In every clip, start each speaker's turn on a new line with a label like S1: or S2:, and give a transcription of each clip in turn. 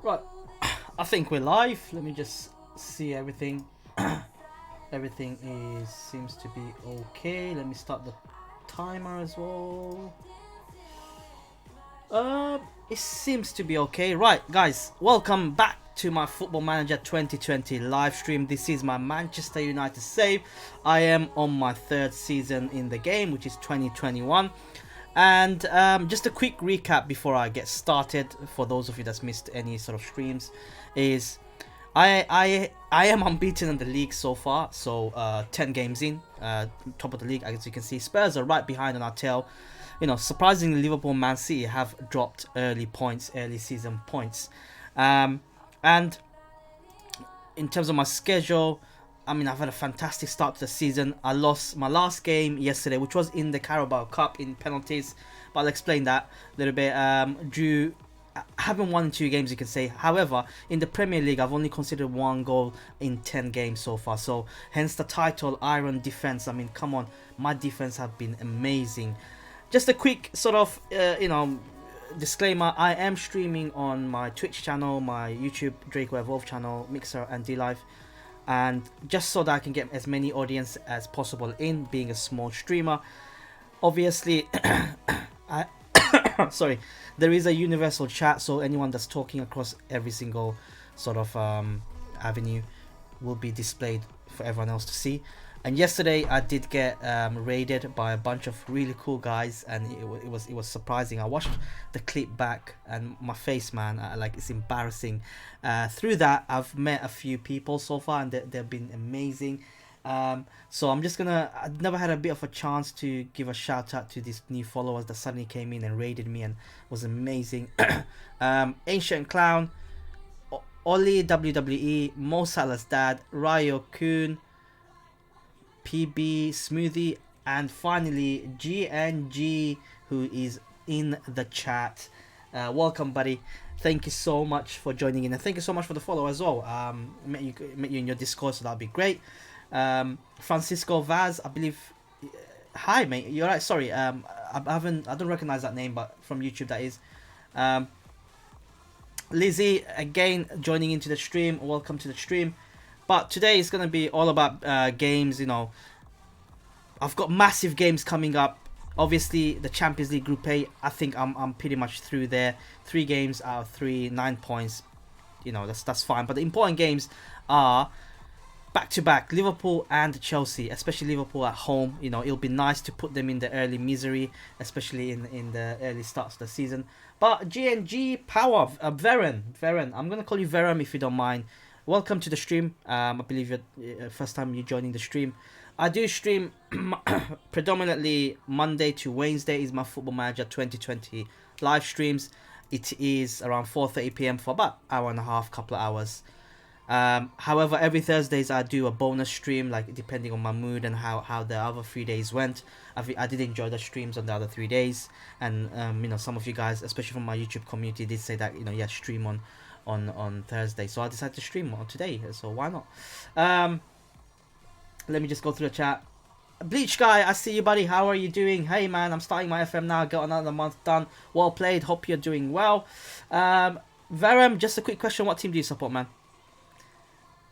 S1: Right, I think we're live. Let me just see everything. Everything seems to be okay. Let me start the timer as well. It seems to be okay. Right, guys, welcome back to my Football Manager 2020 live stream. This is my Manchester United save. I am on my third season in the game, which is 2021. And just a quick recap before I get started, for those of you that's missed any sort of streams, is I am unbeaten in the league so far. So 10 games in, top of the league. As you can see, Spurs are right behind on our tail. You know, surprisingly, Liverpool and Man City have dropped early season points. And in terms of my schedule, I mean, I've had a fantastic start to the season. I lost my last game yesterday, which was in the Carabao Cup in penalties, but I'll explain that a little bit. I haven't won in 2 games, you can say. However, in the Premier League, I've only conceded 1 goal in 10 games so far. So, hence the title, Iron Defense. I mean, come on, my defense have been amazing. Just a quick sort of, disclaimer. I am streaming on my Twitch channel, my YouTube Draco Evolve channel, Mixer and D-Live. And just so that I can get as many audience as possible in, being a small streamer. Obviously, sorry, there is a universal chat, so anyone that's talking across every single sort of avenue will be displayed for everyone else to see. And yesterday I did get raided by a bunch of really cool guys, and it was surprising. I watched the clip back, and my face, man, like, it's embarrassing. Through that, I've met a few people so far, and they've been amazing. So I'm just gonna. I've never had a bit of a chance to give a shout out to these new followers that suddenly came in and raided me, and was amazing. Ancient Clown, onle WWE, Mo Salah's dad, Ryo Kun, PB Smoothie, and finally GNG, who is in the chat. Welcome, buddy. Thank you so much for joining in, and thank you so much for the follow as well. Met you in your Discord, so that'll be great. Francisco Vaz, I believe. Hi, mate. You're right. Sorry. I don't recognize that name, but from YouTube that is. Lizzie again joining into the stream. Welcome to the stream. But today is gonna be all about games. You know, I've got massive games coming up. Obviously, the Champions League Group A. I think I'm pretty much through there. 3 games out of 3, 9 points. You know, that's fine. But the important games are back-to-back Liverpool and Chelsea, especially Liverpool at home. You know, it'll be nice to put them in the early misery, especially in the early starts of the season. But GNG Power, Veren, I'm gonna call you Verum if you don't mind. Welcome to the stream. I believe you're first time you're joining the stream. I do stream predominantly Monday to Wednesday is my Football Manager 2020 live streams. It is around 4:30 p.m. for about hour and a half, couple of hours. However, every Thursdays I do a bonus stream, like depending on my mood and how the other 3 days went. I did enjoy the streams on the other 3 days, and you know, some of you guys, especially from my YouTube community, did say that, you know, yeah, stream on Thursday. So I decided to stream on today, so why not? Let me just go through the chat. Bleach guy, I see you, buddy. How are you doing? Hey man, I'm starting my FM now. Got another month done. Well played. Hope you're doing well. Verum, just a quick question. What team do you support, man?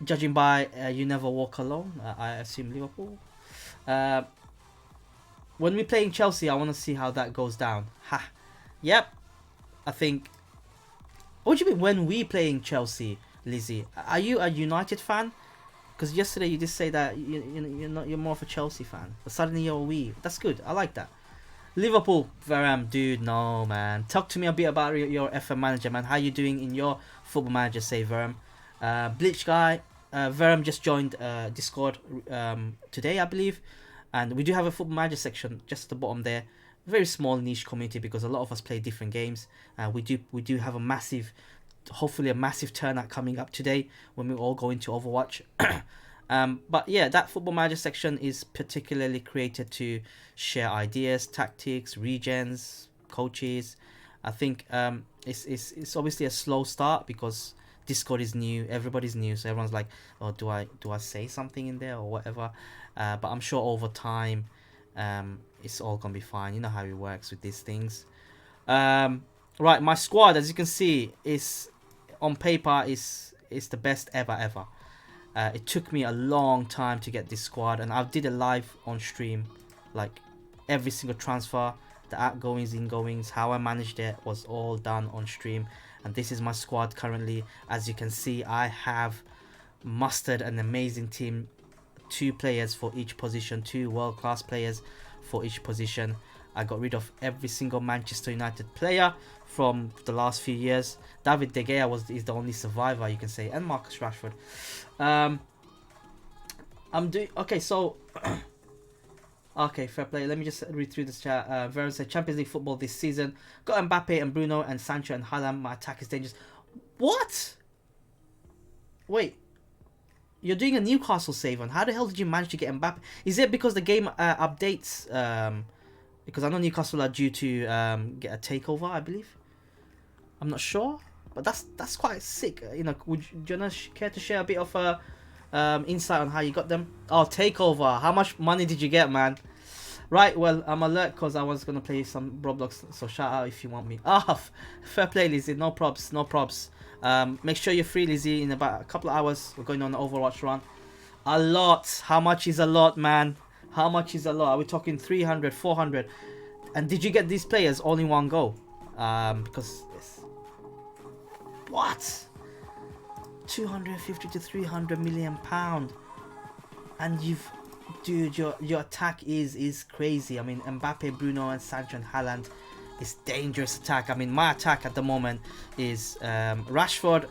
S1: Judging by you never walk alone, I assume Liverpool. When we're playing Chelsea, I want to see how that goes down. Ha. Yep. I think. What do you mean when we playing Chelsea, Lizzie? Are you a United fan? Because yesterday you did say that you're more of a Chelsea fan, but suddenly you're a we. That's good. I like that. Liverpool, Veram, dude, no man. Talk to me a bit about your FM manager, man. How you doing in your Football Manager, say Veram? Bleach guy, Veram just joined Discord today, I believe, and we do have a Football Manager section just at the bottom there. Very small niche community because a lot of us play different games. We do have a massive. Hopefully a massive turnout coming up today when we all go into Overwatch. But yeah, that Football Manager section is particularly created to share ideas, tactics, regens, coaches. I think it's obviously a slow start because Discord is new, everybody's new, so everyone's like, oh, do I say something in there or whatever? But I'm sure over time it's all gonna be fine. You know how it works with these things. Right, my squad, as you can see, is on paper is the best ever. It took me a long time to get this squad, and I did it live on stream, like every single transfer, the outgoings, ingoings, how I managed it was all done on stream. And this is my squad currently. As you can see, I have mustered an amazing team, 2 players for each position, 2 world-class players for each position. I got rid of every single Manchester United player from the last few years. David De Gea is the only survivor, you can say, and Marcus Rashford. I'm doing okay. So, okay, fair play. Let me just read through this chat. Veron said Champions League football this season. Got Mbappe and Bruno and Sancho and Haaland. My attack is dangerous. What? Wait. You're doing a Newcastle save on. How the hell did you manage to get Mbappe? Is it because the game updates? Because I know Newcastle are due to get a takeover, I believe. I'm not sure, but that's quite sick. You know, do you care to share a bit of insight on how you got them? Oh, takeover. How much money did you get, man? Right, well, I'm alert because I was going to play some Roblox, so shout out if you want me. Ah, fair play, Lizzie. No props, no props. Make sure you're free, Lizzie, in about a couple of hours. We're going on an Overwatch run. A lot. How much is a lot, man? How much is a lot? Are we talking 300, 400? And did you get these players all in one go? Because... What? 250 to 300 million pound. And you've... Dude, your attack is crazy. I mean, Mbappe, Bruno, and Sancho and Haaland is dangerous attack. I mean, my attack at the moment is Rashford.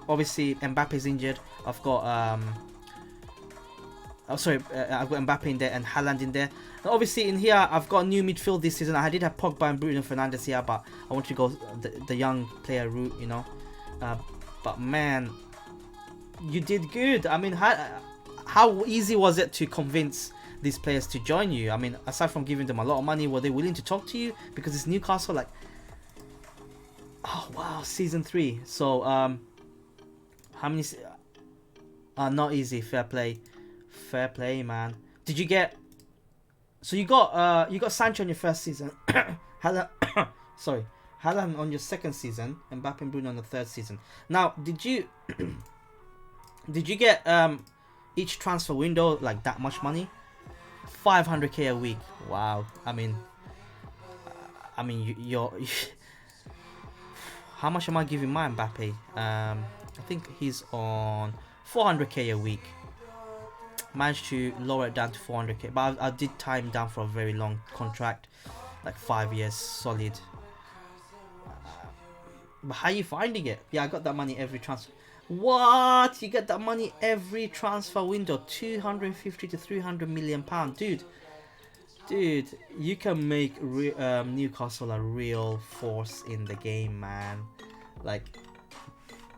S1: Obviously, Mbappe's injured. I've got I've got Mbappe in there and Haaland in there. And obviously, in here, I've got a new midfield this season. I did have Pogba and Bruno Fernandes here, but I want to go the young player route, you know. But man, you did good. I mean, how easy was it to convince these players to join you? I mean, aside from giving them a lot of money, were they willing to talk to you? Because it's Newcastle, like... Oh, wow, Season 3. So, how many... not easy, fair play. Fair play, man. Did you get... So, you got Sancho on your first season. Haaland... Sorry. Haaland on your second season. And Mbappe and Bruno on the third season. Now, did you... did you get... each transfer window like that much money? 500k a week. Wow. I mean you're how much am I giving my Mbappe? I think he's on 400k a week. Managed to lower it down to 400k, but I did tie him down for a very long contract, like 5 years solid. But how are you finding it? Yeah, I got that money every transfer. What? You get that money every transfer window? 250 to 300 million pound, dude. You can make Newcastle a real force in the game, man. Like,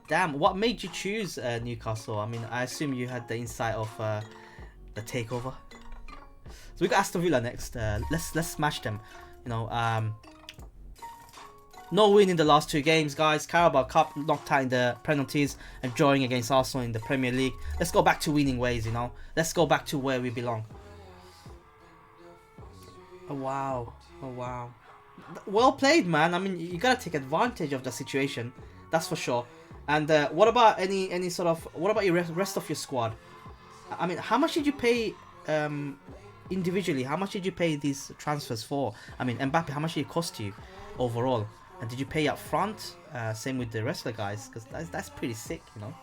S1: damn, what made you choose Newcastle? I mean, I assume you had the insight of the takeover. So we got Aston Villa next. Let's smash them. You know, no win in the last 2 games, guys. Carabao Cup knocked out in the penalties and drawing against Arsenal in the Premier League. Let's go back to winning ways, you know. Let's go back to where we belong. Oh, wow. Oh, wow. Well played, man. I mean, you gotta take advantage of the situation. That's for sure. And what about any sort of... What about your rest of your squad? I mean, how much did you pay individually? How much did you pay these transfers for? I mean, Mbappe, how much did it cost you overall? And did you pay up front? Same with the rest of the guys, because that's pretty sick, you know.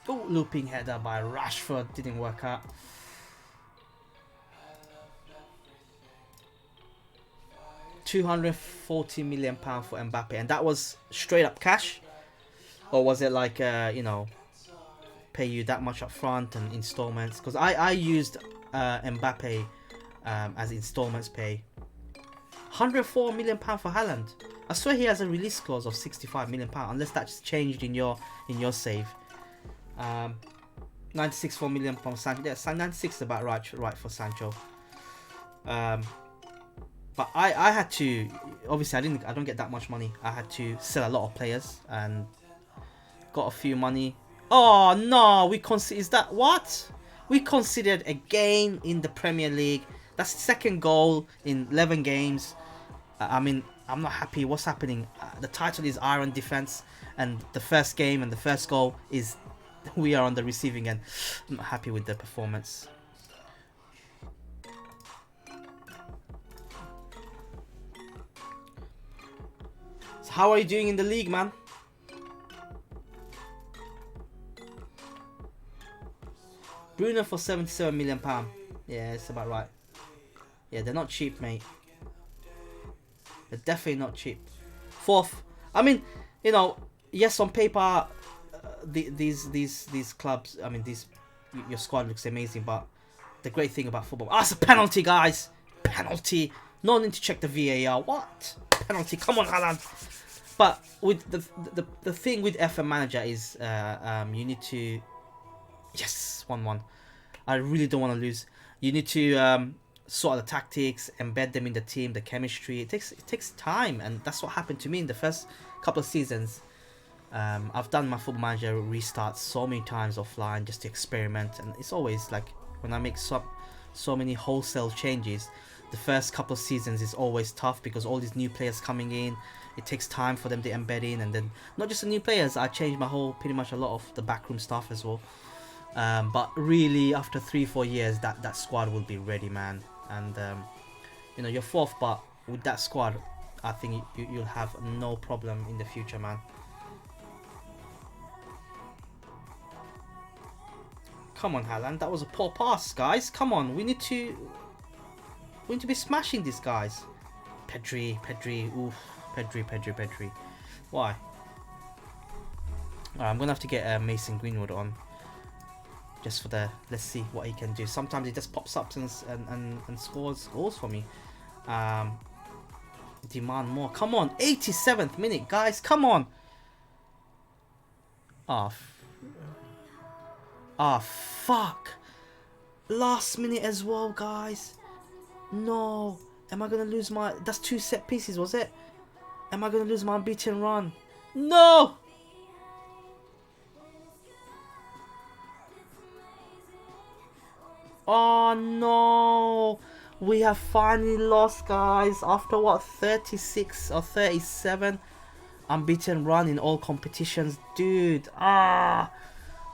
S1: Oh, looping header by Rashford didn't work out. £240 million for Mbappe, and that was straight up cash, or was it like you know, pay you that much up front and installments? Because I used Mbappe as installments pay. £104 million for Haaland. I swear he has a release clause of £65 million, unless that's changed in your save. 96 million from Sancho. Yeah, 96 is about right for Sancho. But I had to, obviously I don't get that much money. I had to sell a lot of players and got a few money. Oh no, is that what? We considered a game in the Premier League. That's the second goal in 11 games. I mean, I'm not happy. What's happening? The title is Iron Defense, and the first game and the first goal is we are on the receiving end. I'm not happy with the performance. So how are you doing in the league, man? Bruno for £77 million. Yeah, it's about right. Yeah, they're not cheap, mate. They're definitely not cheap. Fourth. I mean, you know, yes, on paper, these clubs. I mean, your squad looks amazing, but the great thing about football. Ah, it's a penalty, guys. Penalty. No need to check the VAR. What? Penalty. Come on, Alan. But with the thing with FM Manager is, you need to. Yes, 1-1. I really don't want to lose. You need to sort out the tactics, embed them in the team, the chemistry. It takes time, and that's what happened to me in the first couple of seasons. I've done my Football Manager restarts so many times offline just to experiment, and it's always like when I make so many wholesale changes, the first couple of seasons is always tough because all these new players coming in. It takes time for them to embed in, and then not just the new players. I changed my whole, pretty much a lot of the backroom stuff as well. But really, after 3-4 years, that squad will be ready, man. And you know, you're fourth, but with that squad, I think you'll have no problem in the future, man. Come on, Haaland, that was a poor pass, guys. Come on, we need to be smashing these guys. Pedri, oof, Pedri. Why? Alright, I'm gonna have to get Mason Greenwood on. Just for the, let's see what he can do. Sometimes he just pops up and scores goals for me. Demand more. Come on, 87th minute, guys. Come on. Fuck. Last minute as well, guys. No. Am I gonna lose my? That's 2 set pieces, was it? Am I gonna lose my unbeaten run? No. Oh no, we have finally lost, guys, after what, 36 or 37 unbeaten run in all competitions. Dude, my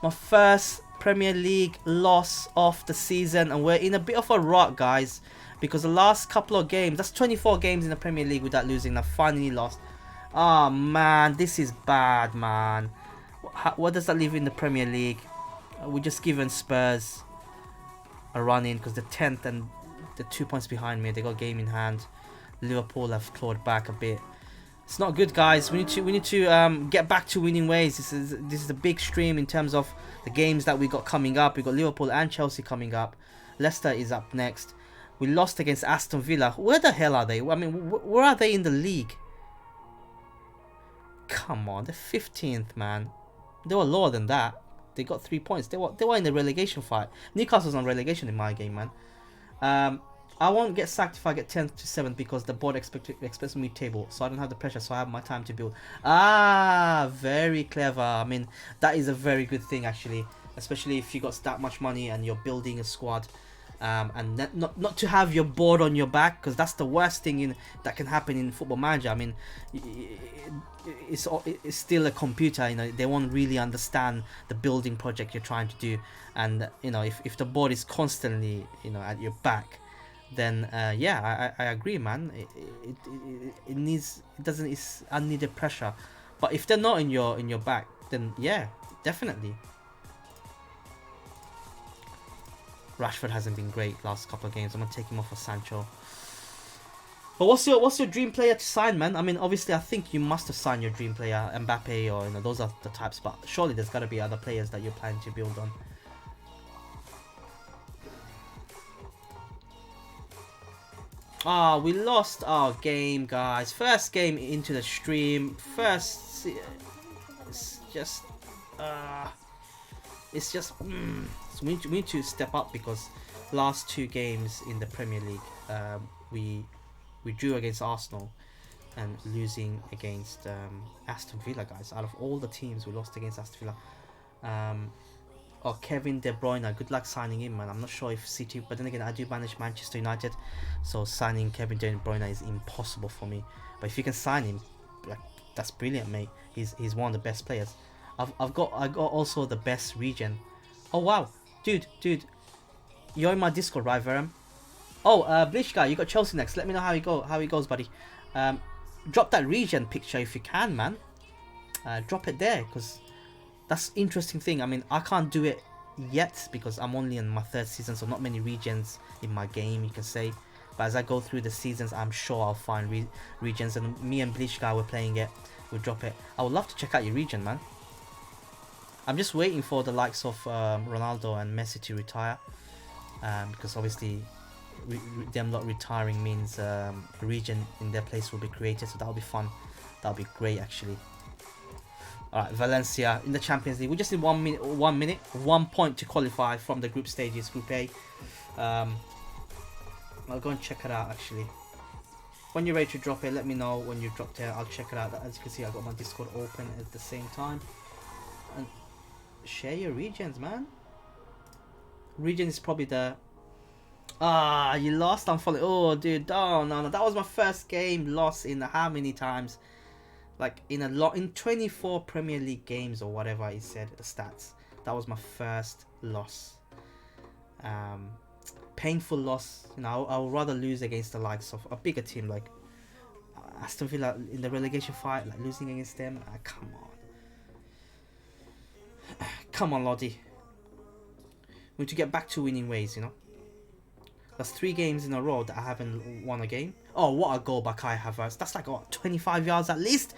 S1: first Premier League loss of the season, and we're in a bit of a rut, guys, because the last couple of games, that's 24 games in the Premier League without losing, I finally lost. Oh man, this is bad, man. What does that leave in the Premier League? We just given Spurs a run in because the 10th and the 2 points behind me, they got game in hand. Liverpool have clawed back a bit. It's not good, guys. We need to get back to winning ways. This is a big stream in terms of the games that we got coming up. We got Liverpool and Chelsea coming up. Leicester is up next. We lost against Aston Villa. Where the hell are they? I mean, where are they in the league? Come on, they're 15th, man. They were lower than that. They got 3 points. They were in the relegation fight. Newcastle's on relegation in my game, man. I won't get sacked if I get 10th to 7th because the board expects me table, so I don't have the pressure, so I have my time to build. Ah, very clever. I mean, that is a very good thing, actually, especially if you got that much money and you're building a squad. And not to have your board on your back, because that's the worst thing that can happen in Football Manager. I mean, it's still a computer, you know, they won't really understand the building project you're trying to do, and you know, if the board is constantly, you know, at your back, then yeah, I agree, man. It's unneeded pressure. But if they're not in your back, then yeah, definitely. Rashford hasn't been great last couple of games. I'm gonna take him off for Sancho. But what's your dream player to sign, man? I mean, obviously, I think you must have signed your dream player, Mbappe, or you know, those are the types. But surely there's gotta be other players that you're planning to build on. We lost our game, guys. First game into the stream. It's just. So we need to step up, because last 2 games in the Premier League, we drew against Arsenal and losing against Aston Villa, guys. Out of all the teams, we lost against Aston Villa. Oh, Kevin De Bruyne. Good luck signing him, man. I'm not sure if City, but then again, I do manage Manchester United, so signing Kevin De Bruyne is impossible for me. But if you can sign him, like, that's brilliant, mate. He's one of the best players. I got also the best region. Oh wow, dude, you're in my Discord, right, Verum? Oh, Bleach guy, you got Chelsea next. Let me know how he goes, buddy. Drop that region picture if you can, man. Drop it there, because that's interesting thing. I mean, I can't do it yet because I'm only in my 3rd season, so not many regions in my game, you can say. But as I go through the seasons, I'm sure I'll find regions, and me and Bleach guy were playing it. We'll drop it. I would love to check out your region, man. I'm just waiting for the likes of Ronaldo and Messi to retire, because obviously them not retiring means a region in their place will be created, so that'll be fun. That'll be great, actually. Alright, Valencia in the Champions League. We just need 1 minute, 1 point to qualify from the group stages, Group A. I'll go and check it out, actually. When you're ready to drop it, let me know when you've dropped it. I'll check it out. As you can see, I've got my Discord open at the same time. And share your regions, man. Region is probably the... Ah, you lost. I'm following. Oh, dude. Oh, no. That was my first game lost in how many times? Like in 24 Premier League games or whatever it said, the stats. That was my first loss. Painful loss. You know, I would rather lose against the likes of a bigger team like Aston Villa in the relegation fight, like losing against them. Come on. Come on, Lottie. We need to get back to winning ways, you know. That's 3 games in a row that I haven't won a game. Oh, what a goal by Kai Havertz. That's like, what, 25 yards at least?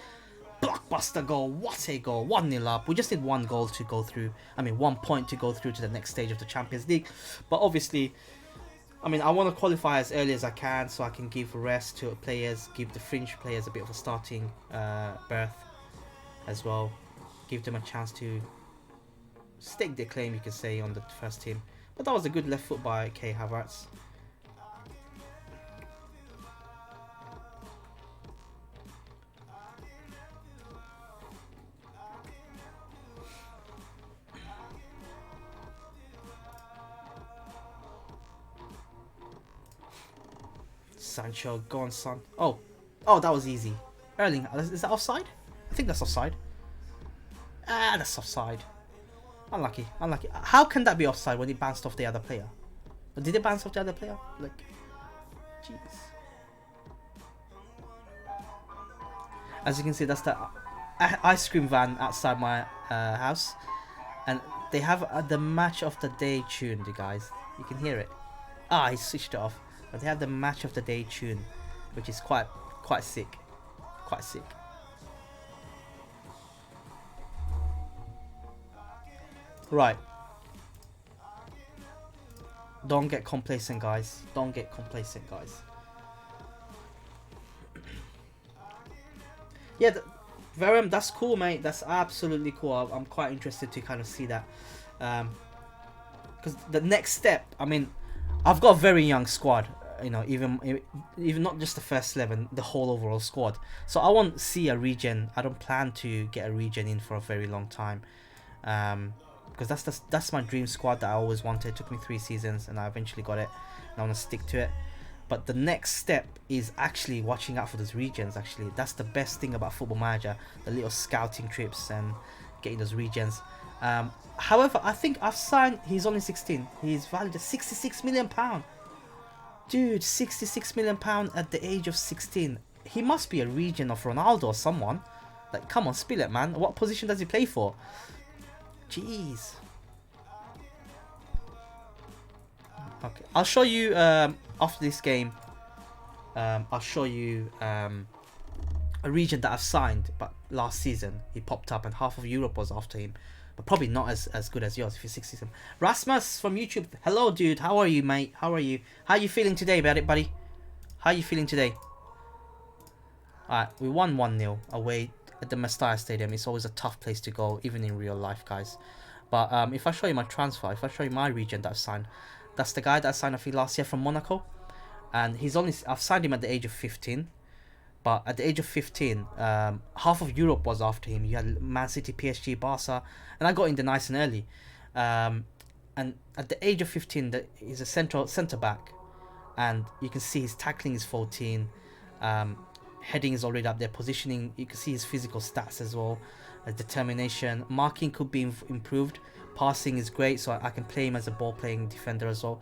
S1: Blockbuster goal. What a goal. 1-0 up. We just need 1 goal to go through. I mean, 1 point to go through to the next stage of the Champions League. But obviously, I mean, I want to qualify as early as I can so I can give rest to players, give the fringe players a bit of a starting berth as well. Give them a chance to stake their claim, you can say, on the first team. But that was a good left foot by Kai Havertz. Sancho, go on, son. Oh, that was easy. Erling, is that offside? I think that's offside. Ah, that's offside. Unlucky. How can that be offside when it bounced off the other player? Did it bounce off the other player? Like, jeez. As you can see, that's the ice cream van outside my house, and they have the match of the day tuned, you guys. You can hear it. Ah, he switched it off. But they have the match of the day tune, which is quite sick. Quite sick. Right. Don't get complacent, guys. Don't get complacent, guys. Yeah, Verum, that's cool, mate. That's absolutely cool. I'm quite interested to kind of see that. Because the next step, I mean, I've got a very young squad, you know, even not just the first 11, the whole overall squad. So I won't see a regen. I don't plan to get a regen in for a very long time, because that's my dream squad that I always wanted. It took me 3 seasons, and I eventually got it, and I want to stick to it. But the next step is actually watching out for those regions. Actually, that's the best thing about Football Manager, the little scouting trips and getting those regions. However, I think I've signed... He's only 16. He's valued at £66 million. Dude, £66 million at the age of 16. He must be a region of Ronaldo or someone. Like, come on, spill it, man. What position does he play for? Jeez. Okay, I'll show you after this game. I'll show you a region that I've signed, but last season he popped up and half of Europe was after him. But probably not as good as yours if you're 67. Rasmus from YouTube. Hello, dude. How are you, mate? How are you? How are you feeling today, buddy? How are you feeling today? Alright, we won 1-0 away at the Mestalla Stadium. It's always a tough place to go, even in real life, guys. But if I show you my transfer, if I show you my region that I've signed, that's the guy that I signed, I think, last year from Monaco. And I've signed him at the age of 15. But at the age of 15, half of Europe was after him. You had Man City, PSG, Barca, and I got in there nice and early. And at the age of 15, he's a centre back, and you can see his tackling is 14, heading is already up there, positioning, you can see his physical stats as well, determination, marking could be improved, passing is great, so I can play him as a ball playing defender as well.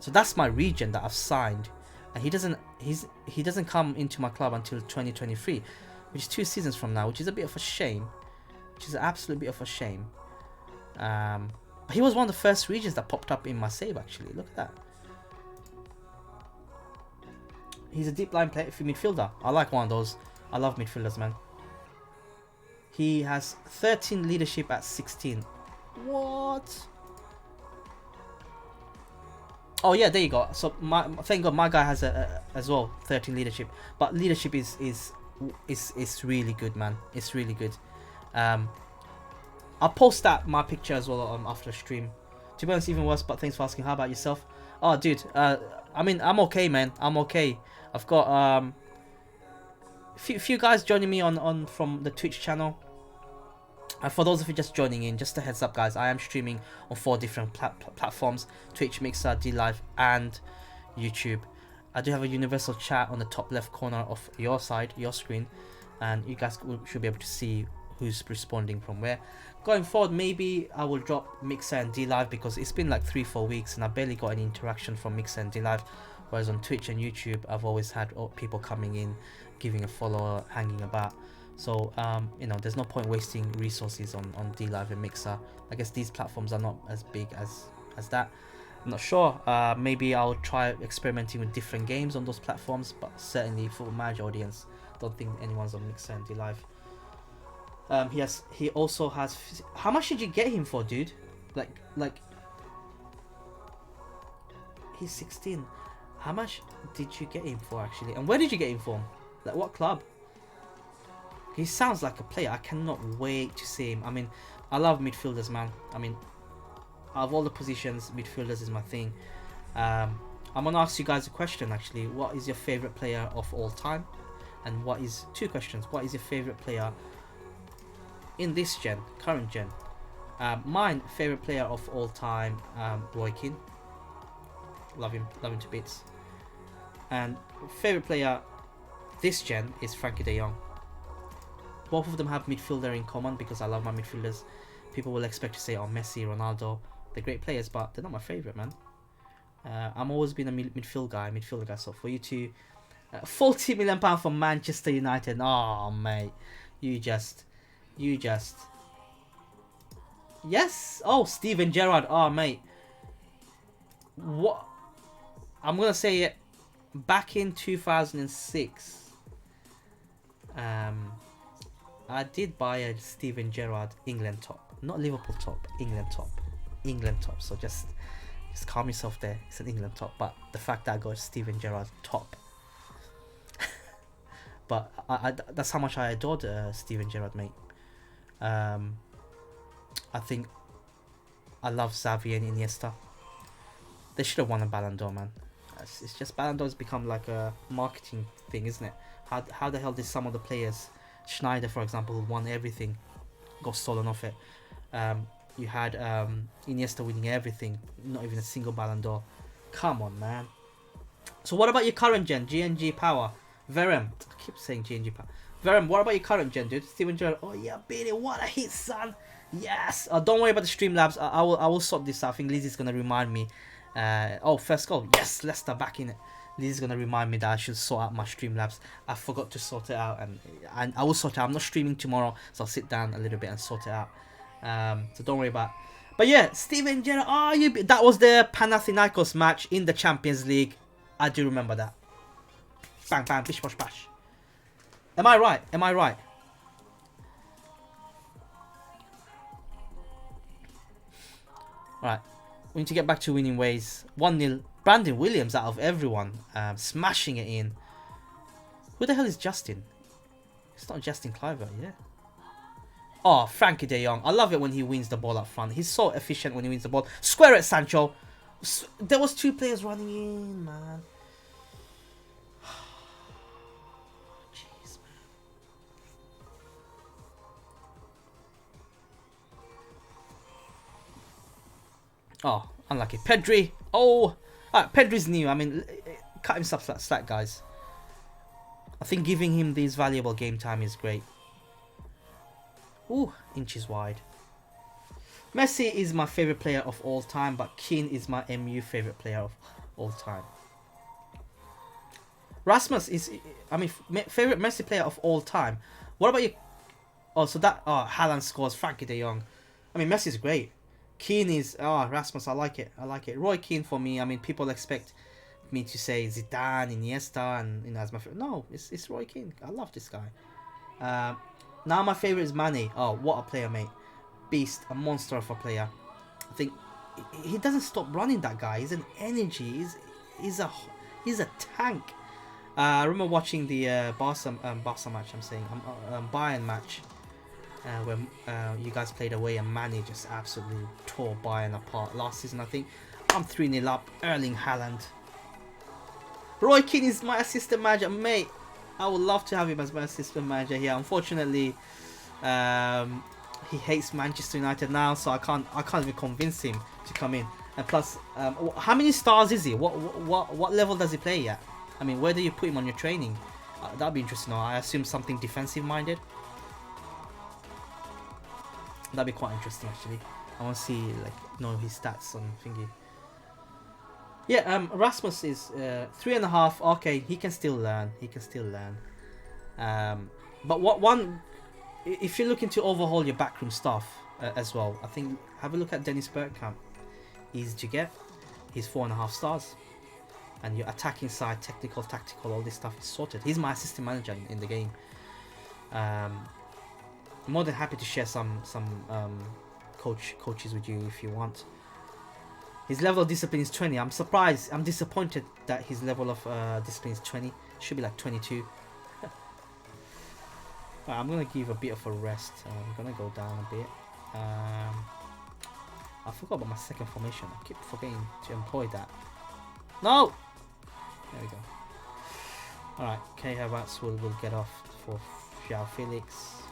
S1: So that's my region that I've signed, and he doesn't come into my club until 2023, which is 2 seasons from now, which is a bit of a shame, which is an absolute bit of a shame. He was one of the first regions that popped up in my save, actually. Look at that. He's a deep line player, midfielder. I like one of those. I love midfielders, man. He has 13 leadership at 16. What? Oh yeah, there you go. So thank God my guy has as well 13 leadership. But leadership is really good, man. It's really good. I'll post my picture as well after the stream. To be honest, even worse, but thanks for asking. How about yourself? Oh, dude, I mean, I'm okay, man. I'm okay. I've got few guys joining me on from the Twitch channel. For those of you just joining in, just a heads up, guys, I am streaming on 4 different platforms: Twitch, Mixer, DLive, and YouTube. I do have a universal chat on the top left corner of your screen, and you guys should be able to see who's responding from where. Going forward, maybe I will drop Mixer and DLive, because it's been like 3-4 weeks and I barely got any interaction from Mixer and DLive, whereas on Twitch and YouTube I've always had people coming in, giving a follow, hanging about. So you know, there's no point wasting resources on DLive and Mixer. I guess these platforms are not as big as that. I'm not sure. Maybe I'll try experimenting with different games on those platforms, but certainly for my audience, don't think anyone's on Mixer and DLive. He also has. How much did you get him for, dude? Like he's 16. How much did you get him for, actually? And where did you get him from? Like what club? He sounds like a player. I cannot wait to see him. I mean, I love midfielders, man. I mean, out of all the positions, midfielders is my thing. I'm gonna ask you guys a question, actually. What is your favorite player of all time? And what is 2 questions? What is your favorite player in this gen, current gen? Mine favorite player of all time, Roy Keane. Love him to bits. And favorite player this gen is Frankie de Jong. Both of them have midfielder in common, because I love my midfielders. People will expect to say, oh, Messi, Ronaldo, they're great players, but they're not my favorite, man. I'm always been a midfield guy. So for you to £40 million for Manchester United, oh mate, you just yes. Oh, Steven Gerrard, oh mate, what? I'm gonna say it. Back in 2006, I did buy a Steven Gerrard England top, not Liverpool top, England top. So just calm yourself there. It's an England top, but the fact that I got Steven Gerrard top, but that's how much I adored Steven Gerrard, mate. I think I love Xavi and Iniesta. They should have won a Ballon d'Or, man. It's just Ballon d'Or's become like a marketing thing, isn't it? How the hell did some of the players, Schneider for example, who won everything, got stolen off it? You had Iniesta winning everything, not even a single Ballon d'Or. Come on, man. So what about your current gen? GNG Power, Verem. I keep saying GNG Power. Verem, what about your current gen, dude? Steven Gerrard. Oh yeah, baby, what a hit, son. Yes. Don't worry about the Streamlabs. I will sort this out. I think Lizzie's gonna remind me. First goal. Yes, Leicester back in it. Lizzie's gonna remind me that I should sort out my Streamlabs. I forgot to sort it out, and I will sort it out. I'm not streaming tomorrow, so I'll sit down a little bit and sort it out. So don't worry about it. But yeah, Steven Gerrard. Oh, that was the Panathinaikos match in the Champions League. I do remember that. Bang bang, bish bosh bash. Am I right? Right. We need to get back to winning ways. 1-0. Brandon Williams out of everyone. Smashing it in. Who the hell is Justin? It's not Justin Cliver, yeah. Oh, Frankie de Jong. I love it when he wins the ball up front. He's so efficient when he wins the ball. Square it, Sancho. There was 2 players running in, man. Jeez, man. Oh, unlucky. Pedri. Oh, Pedri's new. I mean, cut him some slack, guys. I think giving him this valuable game time is great. Ooh, inches wide. Messi is my favorite player of all time, but Keane is my MU favorite player of all time. Rasmus is, I mean, favorite Messi player of all time. What about you? Oh, so that, Haaland scores, Frankie de Jong. I mean, Messi's great. Keane is, Rasmus, I like it. I like it. Roy Keane for me, I mean, people expect me to say Zidane, Iniesta, and, you know, as my favorite. No, it's Roy Keane. I love this guy. Now my favorite is Mane. Oh, what a player, mate. Beast, a monster of a player. I think he doesn't stop running, that guy. He's an energy. He's a tank. I remember watching the Barca match. I'm saying Bayern match, when you guys played away and Mane just absolutely tore Bayern apart last season. I think I'm 3-0 up. Erling Haaland. Roy Keane is my assistant manager, mate. I would love to have him as my assistant manager here. Unfortunately, he hates Manchester United now, so I can't even convince him to come in. And plus, how many stars is he? What level does he play at? I mean, where do you put him on your training? That'd be interesting. I assume something defensive minded. That'd be quite interesting, actually. I want to see, like, know his stats on thingy. Yeah, Rasmus is 3.5. Okay, he can still learn. But if you're looking to overhaul your backroom stuff as well, I think have a look at Dennis Bergkamp. Easy to get. He's 4.5 stars. And your attacking side, technical, tactical, all this stuff is sorted. He's my assistant manager in the game. More than happy to share some coaches with you if you want. His level of discipline is 20. I'm surprised. I'm disappointed that his level of discipline is 20. Should be like 22. Right, I'm gonna give a bit of a rest. I'm gonna go down a bit. I forgot about my second formation. I keep forgetting to employ that. No. There we go. Alright, Kai Havertz will get off for João Felix.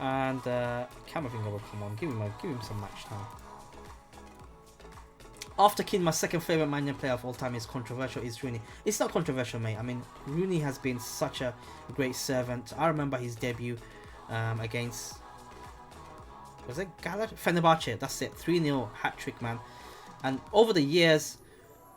S1: And Camavinga will come on. Give him some match time. After Keane, my second favourite Man United player of all time is controversial, is Rooney. It's not controversial, mate. I mean, Rooney has been such a great servant. I remember his debut against... Was it Fenerbahce? That's it. 3-0 hat-trick, man. And over the years,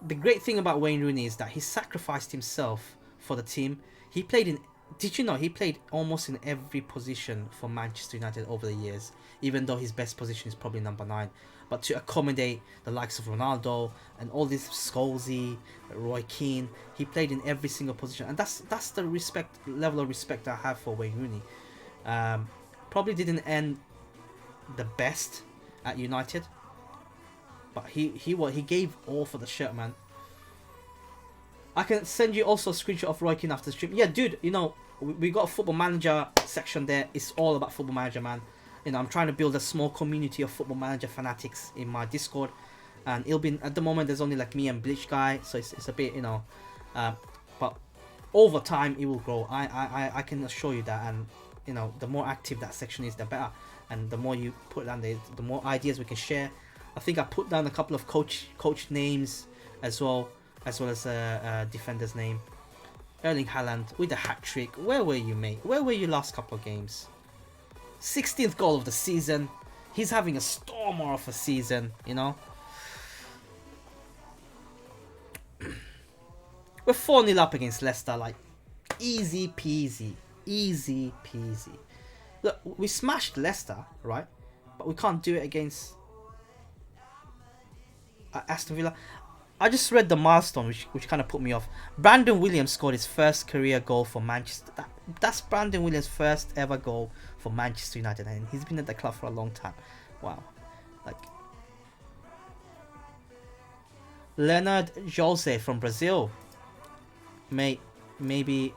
S1: the great thing about Wayne Rooney is that he sacrificed himself for the team. He played in... Did you know he played almost in every position for Manchester United over the years, even though his best position is probably number 9. But to accommodate the likes of Ronaldo and all this Scholesy, Roy Keane, he played in every single position, and that's the level of respect I have for Wayne Rooney. Probably didn't end the best at United, but he gave all for the shirt, man. I can send you also a screenshot of Roy Keane after the stream. Yeah, dude, you know, we got a football manager section there. It's all about football manager, man. You know, I'm trying to build a small community of football manager fanatics in my Discord, and it'll be, at the moment there's only like me and Bleach guy, so it's a bit, you know, but over time it will grow. I can assure you that, and you know, the more active that section is, the better, and the more you put down the more ideas we can share. I think I put down a couple of coach names as well as defender's name. Erling Haaland with a hat-trick. Where were you, mate? Where were you last couple of games? 16th goal of the season. He's having a stormer of a season, you know. We're 4-0 up against Leicester, like easy peasy. Easy peasy. Look, we smashed Leicester, right? But we can't do it against Aston Villa. I just read the milestone, which kind of put me off. Brandon Williams scored his first career goal for Manchester. That's Brandon Williams' first ever goal for Manchester United, and he's been at the club for a long time. Wow. Like, Leonard Jose from Brazil. Mate, maybe,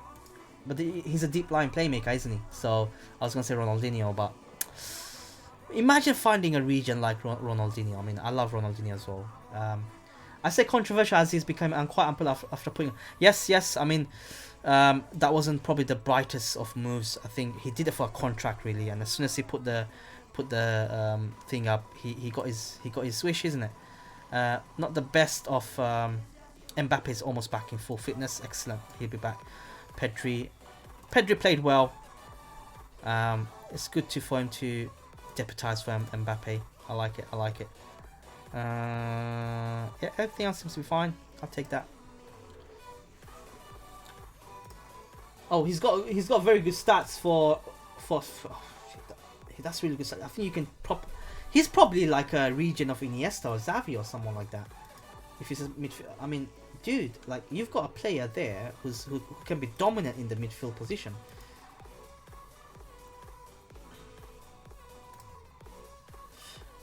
S1: but he's a deep line playmaker, isn't he? So I was gonna say Ronaldinho, but imagine finding a region like Ronaldinho. I mean, I love Ronaldinho as well. I say controversial as he's become quite unpopular after putting... Yes, I mean, that wasn't probably the brightest of moves. I think he did it for a contract, really, and as soon as he put the put the thing up. He got his swish, isn't it? Not the best of Mbappe is almost back in full fitness. Excellent. He'll be back. Pedri played well. It's good for him to deputise for Mbappe. I like it. Yeah, everything else seems to be fine. I'll take that. Oh, he's got very good stats for oh, shit, that's really good stats. I think you can he's probably like a region of Iniesta or Xavi or someone like that. If he's a midfield, I mean, dude, like you've got a player there who can be dominant in the midfield position.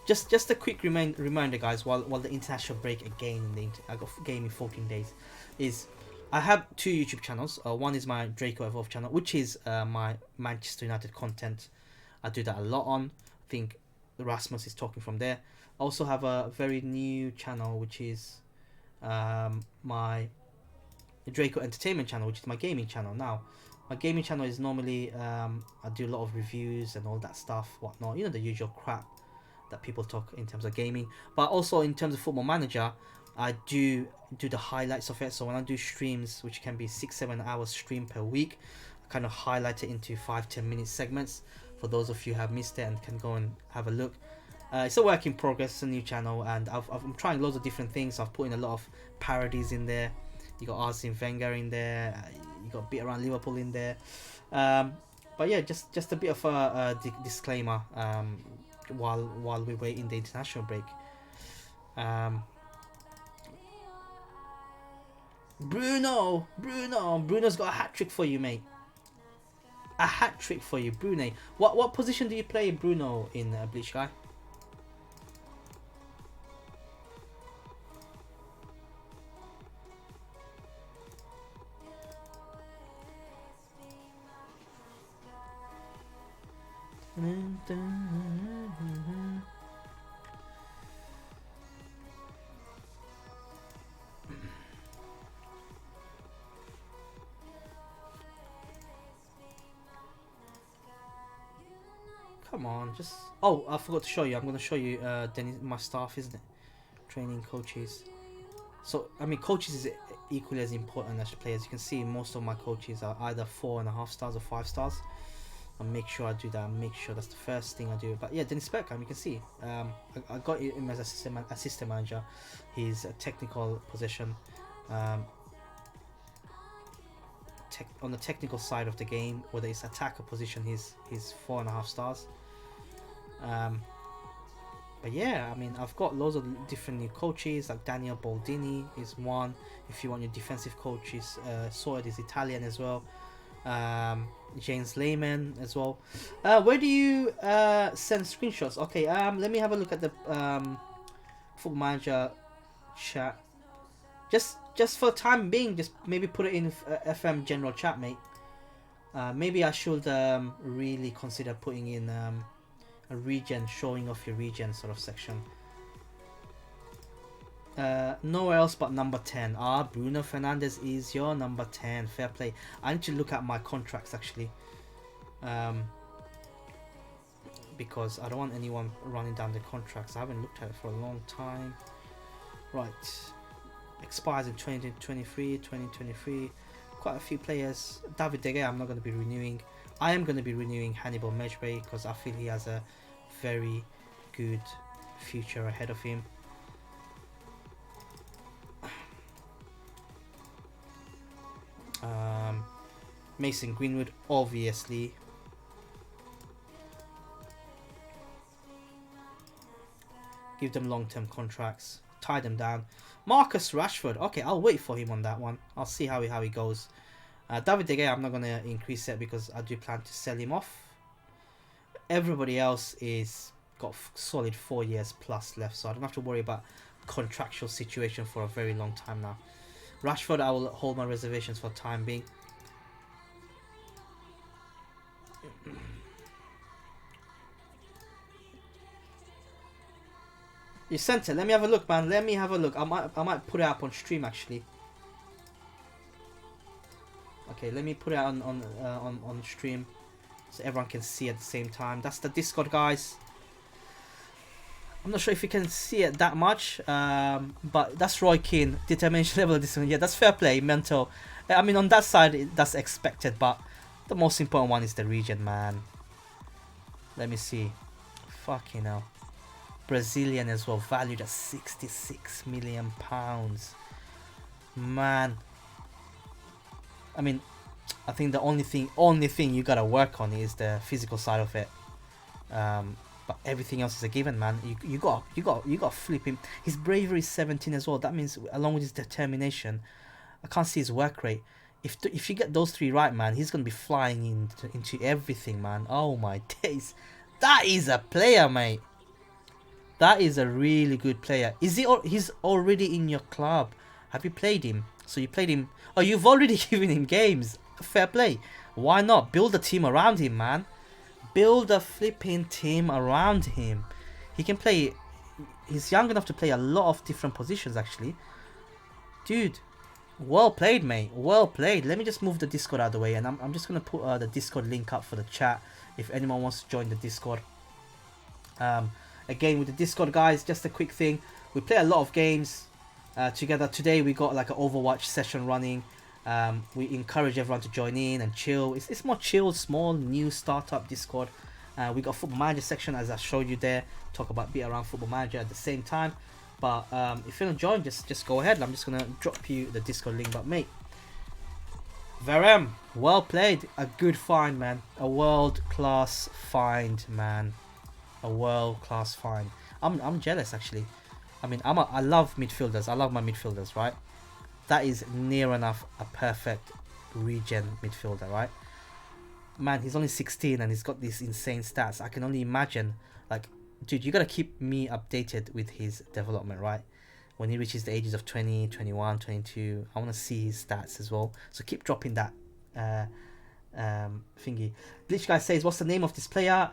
S1: Just a quick reminder, guys, while the international break again, I got game in 14 days, is I have 2 YouTube channels. One is my Draco Evolve channel, which is my Manchester United content. I do that a lot on. I think Rasmus is talking from there. I also have a very new channel, which is my Draco Entertainment channel, which is my gaming channel now. My gaming channel is normally I do a lot of reviews and all that stuff, whatnot. You know, the usual crap that people talk in terms of gaming, but also in terms of Football Manager, I do the highlights of it. So when I do streams, which can be 6-7 hours stream per week, I kind of highlight it into 5-10 minute segments for those of you who have missed it and can go and have a look. It's a work in progress. It's a new channel, and I'm trying loads of different things. I've put in a lot of parodies in there. You got Arsene Wenger in there. You got a bit around Liverpool in there. But yeah, just a bit of a disclaimer. While we wait in the international break. Bruno's got a hat-trick for you, mate. A hat-trick for you, Bruno. What position do you play Bruno in, Bleach Guy? Come on, just... Oh, I forgot to show you. I'm going to show you Dennis, my staff, isn't it? Training coaches. So, I mean, coaches is equally as important as players. You can see most of my coaches are either 4.5 stars or 5 stars. I'll make sure I do that. Make sure that's the first thing I do. But yeah, Dennis Bergkamp, you can see. I got him as assistant manager. He's a technical position. On the technical side of the game, whether it's attacker position, he's 4.5 stars. But yeah, I mean, I've got loads of different new coaches, like Daniel Baldini is one. If you want your defensive coaches sorted, is Italian as well. James Lehman as well. Where do you send screenshots? Okay, let me have a look at the Football Manager chat. Just for the time being, just maybe put it in FM general chat, mate. Maybe I should really consider putting in a region, showing off your region sort of section. Nowhere else but number 10. Bruno Fernandes is your number 10. Fair play. I need to look at my contracts actually. Because I don't want anyone running down the contracts. I haven't looked at it for a long time. Right. Expires in 2023. Quite a few players. David De Gea I'm not going to be renewing. I am going to be renewing Hannibal Mejbray because I feel he has a very good future ahead of him. Mason Greenwood, obviously. Give them long-term contracts. Tie them down. Marcus Rashford. Okay, I'll wait for him on that one. I'll see how he goes. David De Gea, I'm not going to increase it because I do plan to sell him off. Everybody else is got solid 4 years plus left, so I don't have to worry about contractual situation for a very long time now. Rashford, I will hold my reservations for the time being. You sent it. Let me have a look, man. Let me have a look. I might put it up on stream actually. Okay, let me put it on stream so everyone can see at the same time. That's the Discord, guys. I'm not sure if you can see it that much, but that's Roy Keane. Determination level of this one. Yeah, that's fair play, mental. I mean, on that side, that's expected, but the most important one is the region, man. Let me see. Fucking hell. Brazilian as well, valued at 66 million pounds. Man. I mean, I think the only thing you gotta work on is the physical side of it. But everything else is a given, man. You got flip him. His bravery is 17 as well. That means along with his determination, I can't see his work rate. If you get those 3 right, man, he's gonna be flying into everything, man. Oh my days, that is a player, mate. That is a really good player. He's already in your club. Have you played him? So you played him. Oh, you've already given him games. Fair play. Why not build a team around him, man? Build a flipping team around him. He can play. He's young enough to play a lot of different positions, actually. Dude, well played, mate. Well played. Let me just move the Discord out of the way, and I'm just gonna put the Discord link up for the chat if anyone wants to join the Discord. Again, with the Discord, guys, just a quick thing. We play a lot of games together. Today we got like an Overwatch session running. We encourage everyone to join in and chill. It's more chill, small, new startup Discord. We got Football Manager section, as I showed you there. Talk about bit around Football Manager at the same time. But if you don't join, just go ahead. I'm just gonna drop you the Discord link. But mate, Bergkamp, well played. A good find, man. A world class find, man. A world class find. I'm jealous, actually. I mean, I love midfielders. I love my midfielders, right? That is near enough a perfect regen midfielder, right? Man, he's only 16 and he's got these insane stats. I can only imagine, like, dude, you gotta keep me updated with his development, right? When he reaches the ages of 20, 21, 22, I want to see his stats as well. So keep dropping that thingy. Bleach Guy says, what's the name of this player?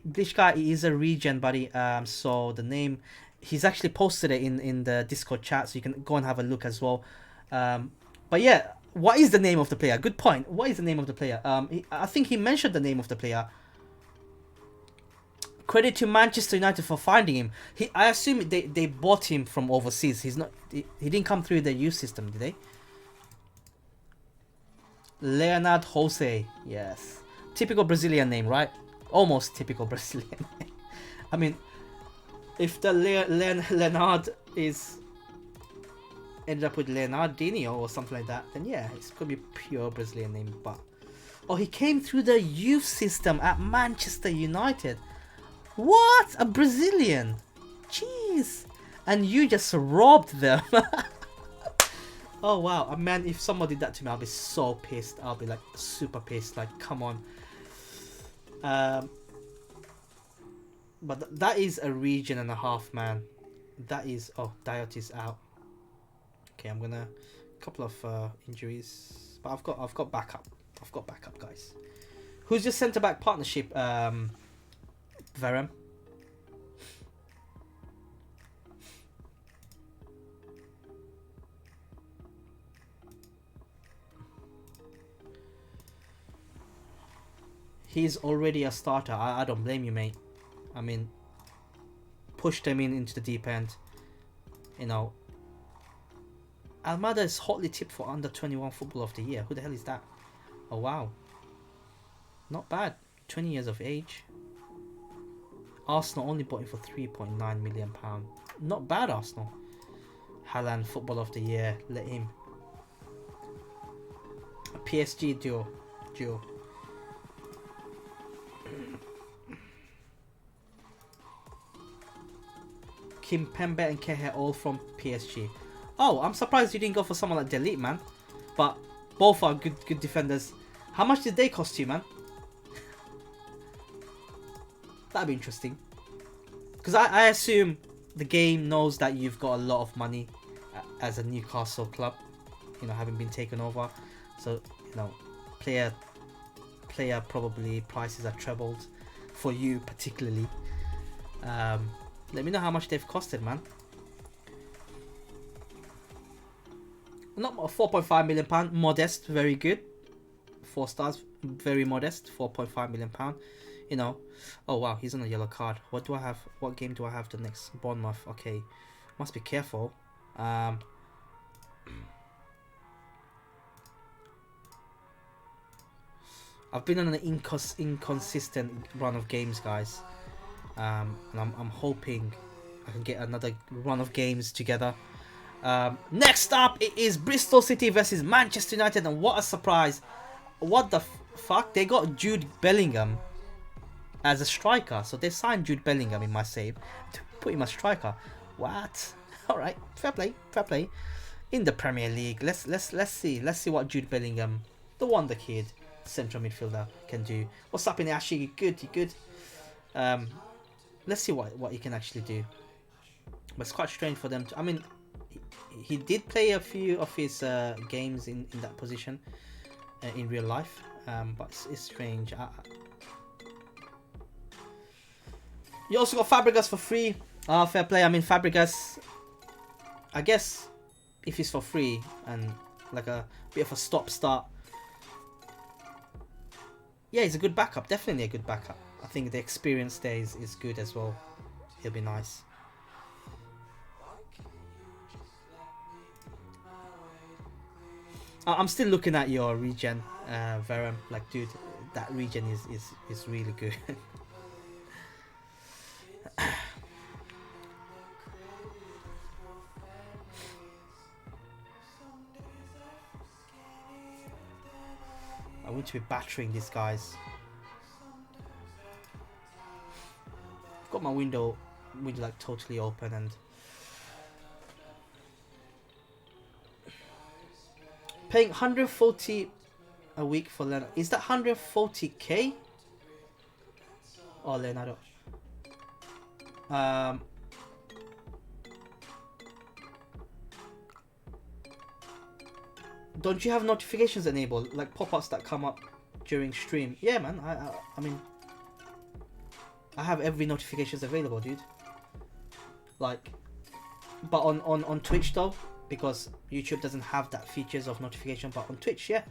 S1: Bleach Guy is a regen, buddy. So the name, he's actually posted it in the Discord chat, so you can go and have a look as well. But yeah, what is the name of the player? Good point. What is the name of the player? I think he mentioned the name of the player. Credit to Manchester United for finding him. I assume they bought him from overseas. He didn't come through the youth system, did they? Leonard Jose. Yes. Typical Brazilian name, right? Almost typical Brazilian name. I mean, if the Leonard is ended up with Leonardinho or something like that, then yeah, it's gonna be pure Brazilian name. But oh, he came through the youth system at Manchester United. What? A Brazilian? Jeez. And you just robbed them. Oh wow, man, if someone did that to me, I'll be so pissed. I'll be like super pissed, like come on. But that is a region and a half, man. That is, oh, Diot is out. Okay, I'm gonna, couple of injuries, but I've got backup. I've got backup, guys. Who's your centre back partnership, Bergkamp? He's already a starter. I don't blame you, mate. I mean, pushed him into the deep end. You know, Almada is hotly tipped for under 21 Football of the Year. Who the hell is that? Oh wow, not bad. 20 years of age. Arsenal only bought him for £3.9 million. Not bad, Arsenal. Haaland Football of the Year. Let him. A PSG duo. Kim Pembe and Kehe all from PSG. Oh, I'm surprised you didn't go for someone like Delete, man. But both are good defenders. How much did they cost you, man? That'd be interesting. Because I assume the game knows that you've got a lot of money as a Newcastle club. You know, having been taken over. So, you know, player probably prices are trebled for you particularly. Let me know how much they've costed, man. Not £4.5 million, modest, very good. 4 stars, very modest. £4.5 million. you know. Oh wow, he's on a yellow card. What do I have? What game do I have the next? Bournemouth. Okay, must be careful. I've been on an inconsistent run of games, guys. And I'm hoping I can get another run of games together. Next up, it is Bristol City versus Manchester United, and what a surprise! What the fuck? They got Jude Bellingham as a striker, so they signed Jude Bellingham in my save to put him as striker. What? All right, fair play, fair play. In the Premier League, let's see what Jude Bellingham, the wonder kid, central midfielder, can do. What's up in Ashley? You good? You good? Let's see what he can actually do. But it's quite strange for them to. I mean, he did play a few of his games in that position in real life, but it's strange. You also got Fabregas for free. Fair play. I mean, Fabregas, I guess, if he's for free and like a bit of a stop-start, yeah, he's a good backup. Definitely a good backup. I think the experience there is good as well. He'll be nice. I'm still looking at your regen, Verum. Like, dude, that regen is really good. I want to be battering these guys. I've got my window like totally open and paying 140 a week for Leonardo. Is that 140k? Oh, Leonardo. Don't you have notifications enabled, like pop-ups that come up during stream? Yeah, man. I mean, I have every notifications available, dude. Like, but on Twitch though, because YouTube doesn't have that features of notification. But on Twitch, yeah.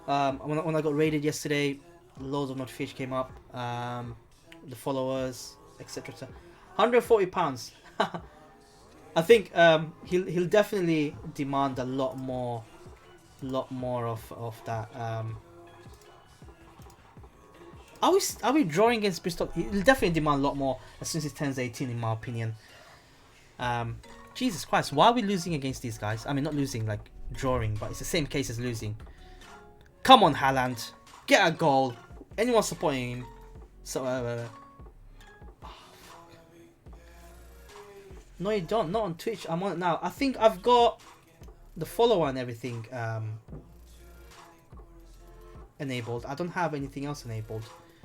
S1: When I got raided yesterday, loads of notifications came up. The followers, etc. £140. I think he'll definitely demand a lot more of that. Are we drawing against Bristol? He'll definitely demand a lot more as soon as he turns 18, in my opinion. Jesus Christ, why are we losing against these guys? I mean, not losing, like drawing, but it's the same case as losing. Come on, Haaland, get a goal. Anyone supporting him? So, no, you don't. Not on Twitch. I'm on it now. I think I've got the follower and everything enabled. I don't have anything else enabled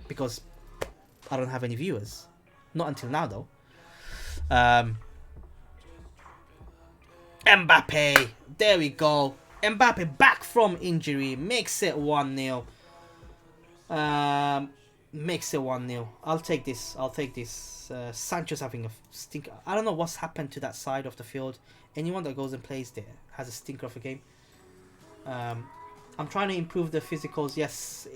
S1: because I don't have any viewers. Not until now, though. Mbappe, there we go. Mbappe back from injury, makes it 1-0. Makes it 1-0. I'll take this. I'll take this. Sancho's having a stinker. I don't know what's happened to that side of the field. Anyone that goes and plays there has a stinker of a game. I'm trying to improve the physicals. Yes,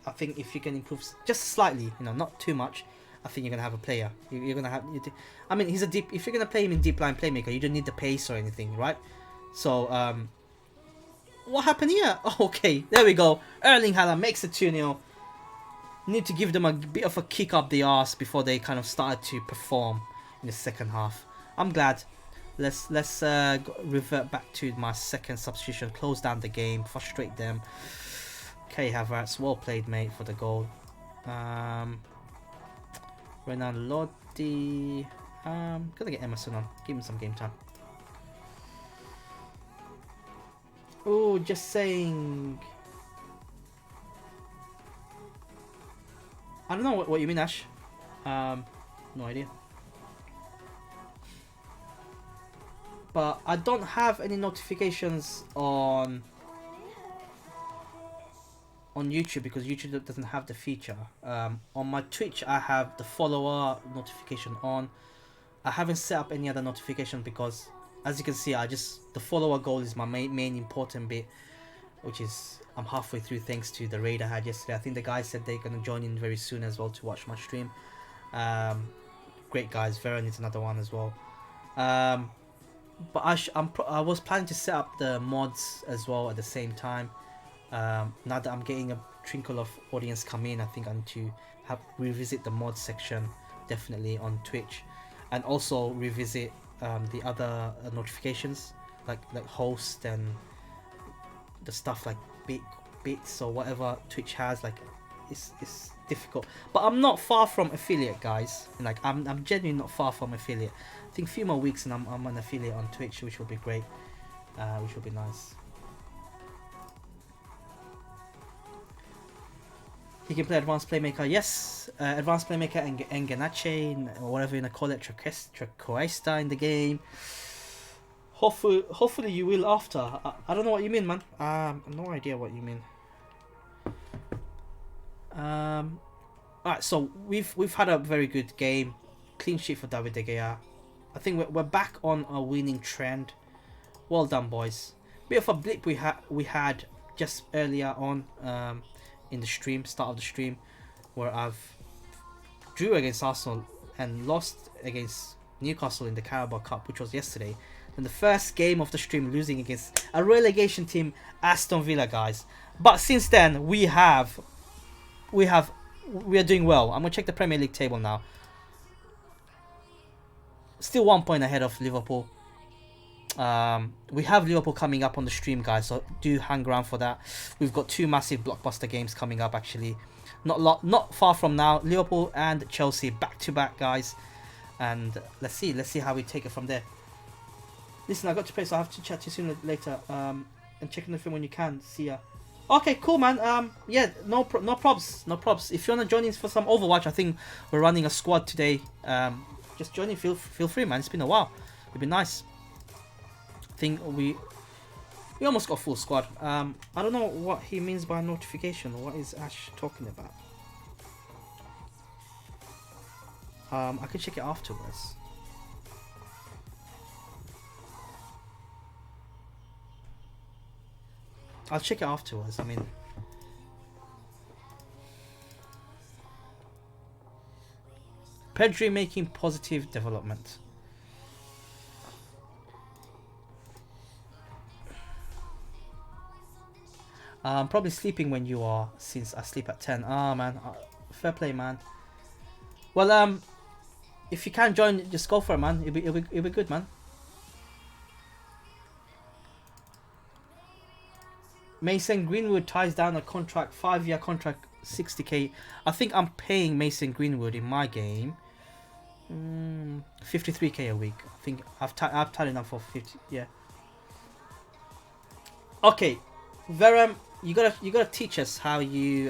S1: I think if you can improve just slightly, you know, not too much, I think you're gonna have a player. You're gonna have. I mean, he's a deep. If you're gonna play him in deep line playmaker, you don't need the pace or anything, right? So, what happened here? Oh, okay, there we go. Erling Haaland makes it 2-0. Need to give them a bit of a kick up the arse before they kind of started to perform in the second half. I'm glad. Let's revert back to my second substitution. Close down the game. Frustrate them. Okay, Havertz, well played, mate, for the goal. Renan Lodi. Gonna get Emerson on. Give him some game time. Oh, just saying. I don't know what you mean, Ash. No idea. But I don't have any notifications on YouTube because YouTube doesn't have the feature. On my Twitch, I have the follower notification on. I haven't set up any other notification because, as you can see, the follower goal is my main important bit. which is I'm halfway through thanks to the raid I had yesterday. I think the guys said they're gonna join in very soon as well to watch my stream. Great guys. Veron is another one as well. But I was planning to set up the mods as well at the same time. Now that I'm getting a trickle of audience come in, I think I need to revisit the mod section definitely on Twitch, and also revisit the other notifications like host and the stuff like bits or whatever Twitch has. Like it's difficult, but I'm not far from affiliate, guys. Like I'm genuinely not far from affiliate. I think a few more weeks and I'm an affiliate on Twitch, which will be great, which will be nice. He can play Advanced Playmaker, yes. Advanced Playmaker and Enganache, or whatever you want to call it, Traquesta in the game. Hopefully you will after. I don't know what you mean, man. No idea what you mean. Alright, so we've had a very good game. Clean sheet for David De Gea. I think we're back on a winning trend. Well done, boys. Bit of a blip we had just earlier on in the stream, start of the stream, where I've drew against Arsenal and lost against Newcastle in the Carabao Cup, which was yesterday. And the first game of the stream losing against a relegation team, Aston Villa, guys. But since then we are doing well. I'm gonna check the Premier League table now. Still 1 point ahead of Liverpool. We have Liverpool coming up on the stream, guys, so do hang around for that. We've got 2 massive blockbuster games coming up, actually. Not far from now. Liverpool and Chelsea back to back, guys. And let's see how we take it from there. Listen, I got to play, so I have to chat to you sooner or later. And check in the film when you can. See ya. Okay, cool, man. Yeah, no probs. If you wanna join in for some Overwatch, I think we're running a squad today. Just join in. Feel free, man. It's been a while. It'd be nice. I think we almost got full squad. I don't know what he means by notification. What is Ash talking about? I can check it afterwards. I'll check it afterwards. I mean, Pedri making positive development. Probably sleeping when you are, since I sleep at 10. Ah, man, fair play, man. Well, if you can join, just go for it, man. It'll be good, man. Mason Greenwood ties down a contract, 5-year contract, 60k. I think I'm paying Mason Greenwood in my game 53k a week. I think I've tied enough for 50. Yeah. Okay, Verum, you gotta teach us how you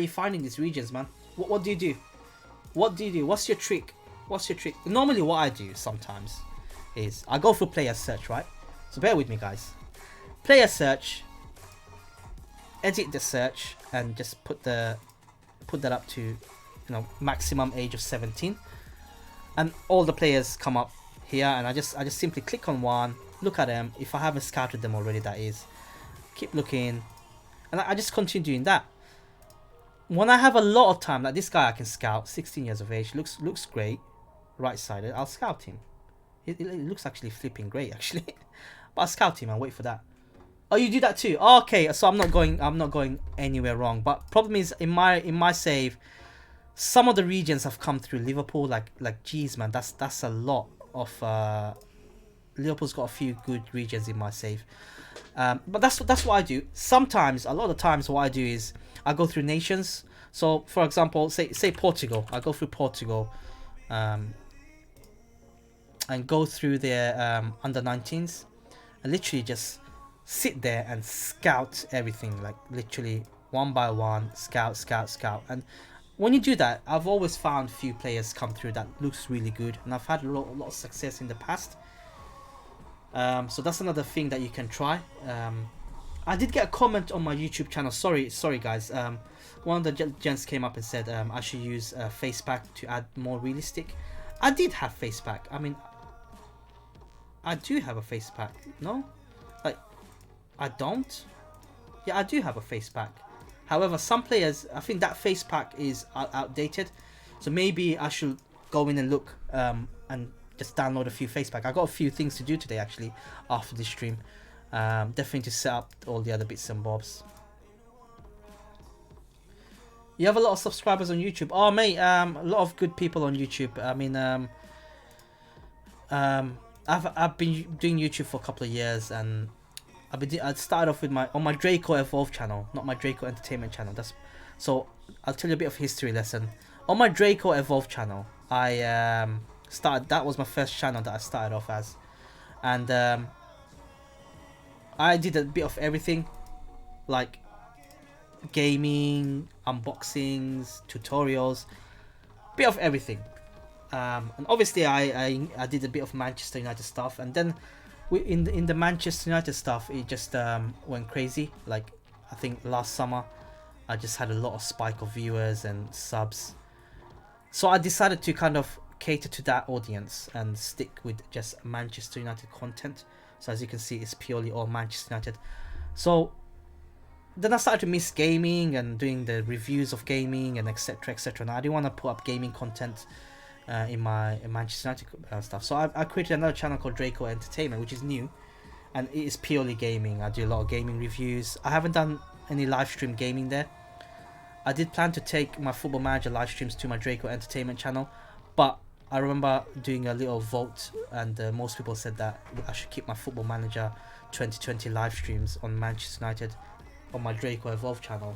S1: finding these regions, man. What do you do? What do you do? What's your trick? What's your trick? Normally, what I do sometimes is I go for player search, right? So bear with me, guys. Player search, edit the search, and just put that up to, maximum age of 17, and all the players come up here, and I just simply click on one, look at them. If I haven't scouted them already, that is, keep looking, and I just continue doing that. When I have a lot of time, like this guy I can scout, 16 years of age, looks great, right-sided, I'll scout him. It looks actually flipping great, actually. But I'll scout him and wait for that. Oh, you do that too? Oh, okay, so I'm not going anywhere wrong. But problem is, in my save, some of the regions have come through Liverpool. Like geez, man, that's a lot of. Liverpool's got a few good regions in my save. But that's what I do. Sometimes, a lot of the times, what I do is I go through nations. So, for example, say Portugal. I go through Portugal. And go through their under 19s, and literally just sit there and scout everything, like literally one by one, scout. And when you do that, I've always found few players come through that looks really good, and I've had a lot of success in the past. So that's another thing that you can try. I did get a comment on my YouTube channel. Sorry guys. One of the gents came up and said I should use face pack to add more realistic. I did have face pack. I mean, I do have a face pack. No? Like, I don't? Yeah, I do have a face pack. However, some players, I think that face pack is outdated. So maybe I should go in and look and just download a few face pack. I got a few things to do today actually after this stream. Definitely to set up all the other bits and bobs. You have a lot of subscribers on YouTube. Oh mate, a lot of good people on YouTube. I mean, I've been doing YouTube for a couple of years, and I started off with on my Draco Evolve channel, not my Draco Entertainment channel. So I'll tell you a bit of history lesson. On my Draco Evolve channel, I started. That was my first channel that I started off as, and I did a bit of everything, like gaming, unboxings, tutorials, bit of everything. And obviously I did a bit of Manchester United stuff, and then in the Manchester United stuff it just went crazy. Like I think last summer I just had a lot of spike of viewers and subs, so I decided to kind of cater to that audience and stick with just Manchester United content. So as you can see, it's purely all Manchester United. So then I started to miss gaming and doing the reviews of gaming and etc etc, and I didn't want to put up gaming content in my Manchester United stuff. So I created another channel called Draco Entertainment, which is new, and it is purely gaming. I do a lot of gaming reviews. I haven't done any live stream gaming there. I did plan to take my Football Manager live streams to my Draco Entertainment channel, but I remember doing a little vote, and most people said that I should keep my Football Manager 2020 live streams on Manchester United on my Draco Evolve channel,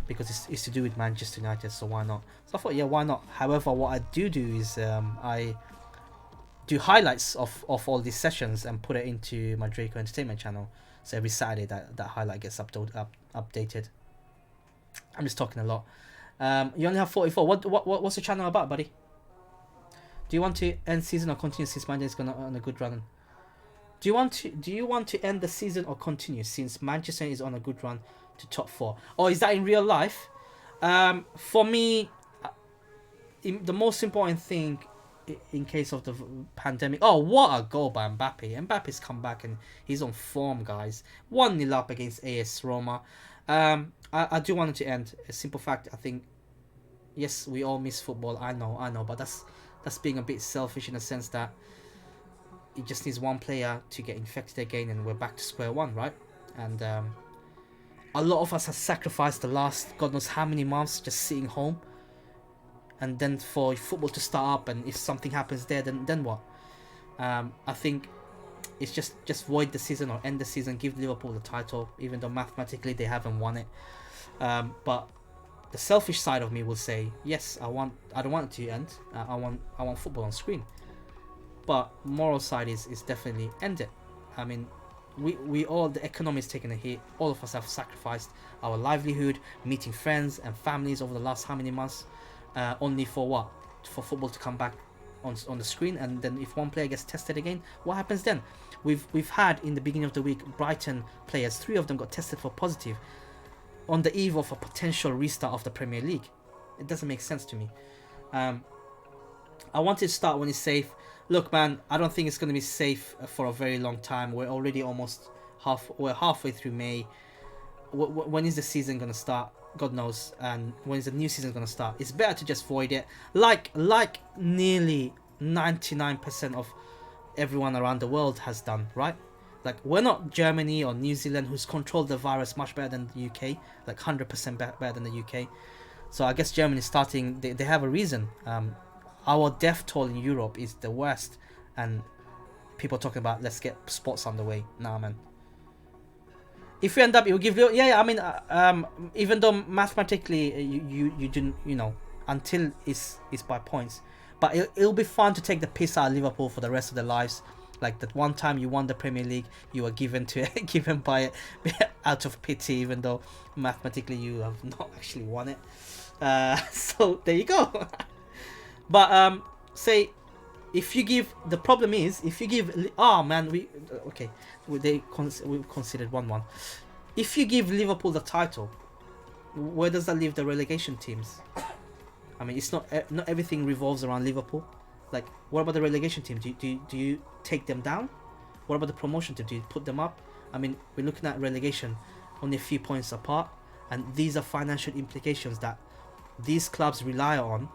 S1: because it's to do with Manchester United, so why not? So I thought, yeah, why not? However, what I do is I do highlights of all these sessions and put it into my Draco Entertainment channel. So every Saturday that highlight gets updated. I'm just talking a lot. You only have 44. What's the channel about, buddy? Do you want to end season or continue since Manchester is gonna on a good run? Do you want to end the season or continue since Manchester is on a good run to top 4? Or is that in real life? For me, the most important thing in case of the pandemic. Oh, what a goal by Mbappe! Mbappe's come back and he's on form, guys. 1-0 up against AS Roma. I do want it to end. A simple fact, I think. Yes, we all miss football. I know, but that's being a bit selfish in the sense that it just needs one player to get infected again and we're back to square one, right? And a lot of us have sacrificed the last God knows how many months just sitting home, and then for football to start up, and if something happens there, then what? I think it's just void the season or end the season, give Liverpool the title, even though mathematically they haven't won it. But the selfish side of me will say, yes, I don't want it to end. I want football on screen. But moral side is definitely end it. I mean, we all, the economy is taking a hit. All of us have sacrificed our livelihood, meeting friends and families over the last how many months, only for what? For football to come back on the screen. And then if one player gets tested again, what happens then? We've had in the beginning of the week Brighton players, 3 of them got tested for positive on the eve of a potential restart of the Premier League. It doesn't make sense to me. I wanted to start when it's safe. Look, man, I don't think it's going to be safe for a very long time. We're already almost halfway through May. When is the season going to start? God knows. And when is the new season going to start? It's better to just void it. Like nearly 99% of everyone around the world has done, right? Like, we're not Germany or New Zealand, who's controlled the virus much better than the UK, like 100% better than the UK. So I guess Germany starting, they have a reason. Our death toll in Europe is the worst, and people talking about let's get sports underway. Nah, man. If we end up, it will give you, yeah. I mean, even though mathematically you didn't, until it's by points, but it'll be fun to take the piss out of Liverpool for the rest of their lives. Like that one time you won the Premier League, you were given by it out of pity, even though mathematically you have not actually won it. So there you go. But say if you give, the problem is if you give, oh man, we considered 1-1. If you give Liverpool the title, where does that leave the relegation teams? I mean, it's not everything revolves around Liverpool. Like, what about the relegation team? Do you take them down? What about the promotion team? Do you put them up? I mean, we're looking at relegation, only a few points apart, and these are financial implications that these clubs rely on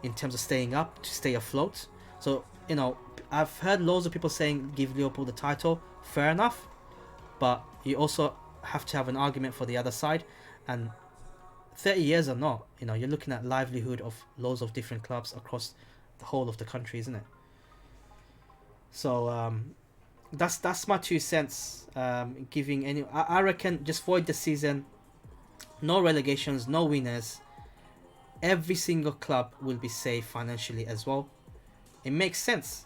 S1: in terms of staying up to stay afloat. So, you know, I've heard loads of people saying give Liverpool the title. Fair enough, but you also have to have an argument for the other side. And 30 years or not, you know, you're looking at livelihood of loads of different clubs across the whole of the country, isn't it? So that's my 2 cents. Giving any, I reckon just void the season, no relegations, no winners. Every single club will be safe financially as well. It makes sense.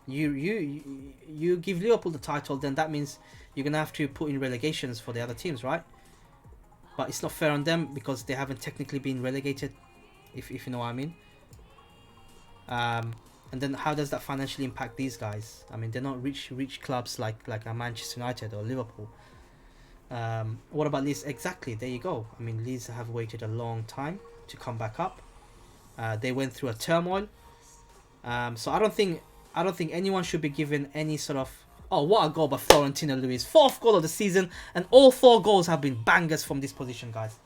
S1: You give Liverpool the title, then that means you're gonna have to put in relegations for the other teams, right? But it's not fair on them because they haven't technically been relegated, if you know what I mean. And then how does that financially impact these guys? I mean, they're not rich clubs like a Manchester United or Liverpool. What about Leeds? Exactly, there you go. I mean, Leeds have waited a long time to come back up. They went through a turmoil. So I don't think anyone should be given any sort of, oh, what a goal by Florentino Luis. 4th goal of the season, and all 4 goals have been bangers from this position, guys.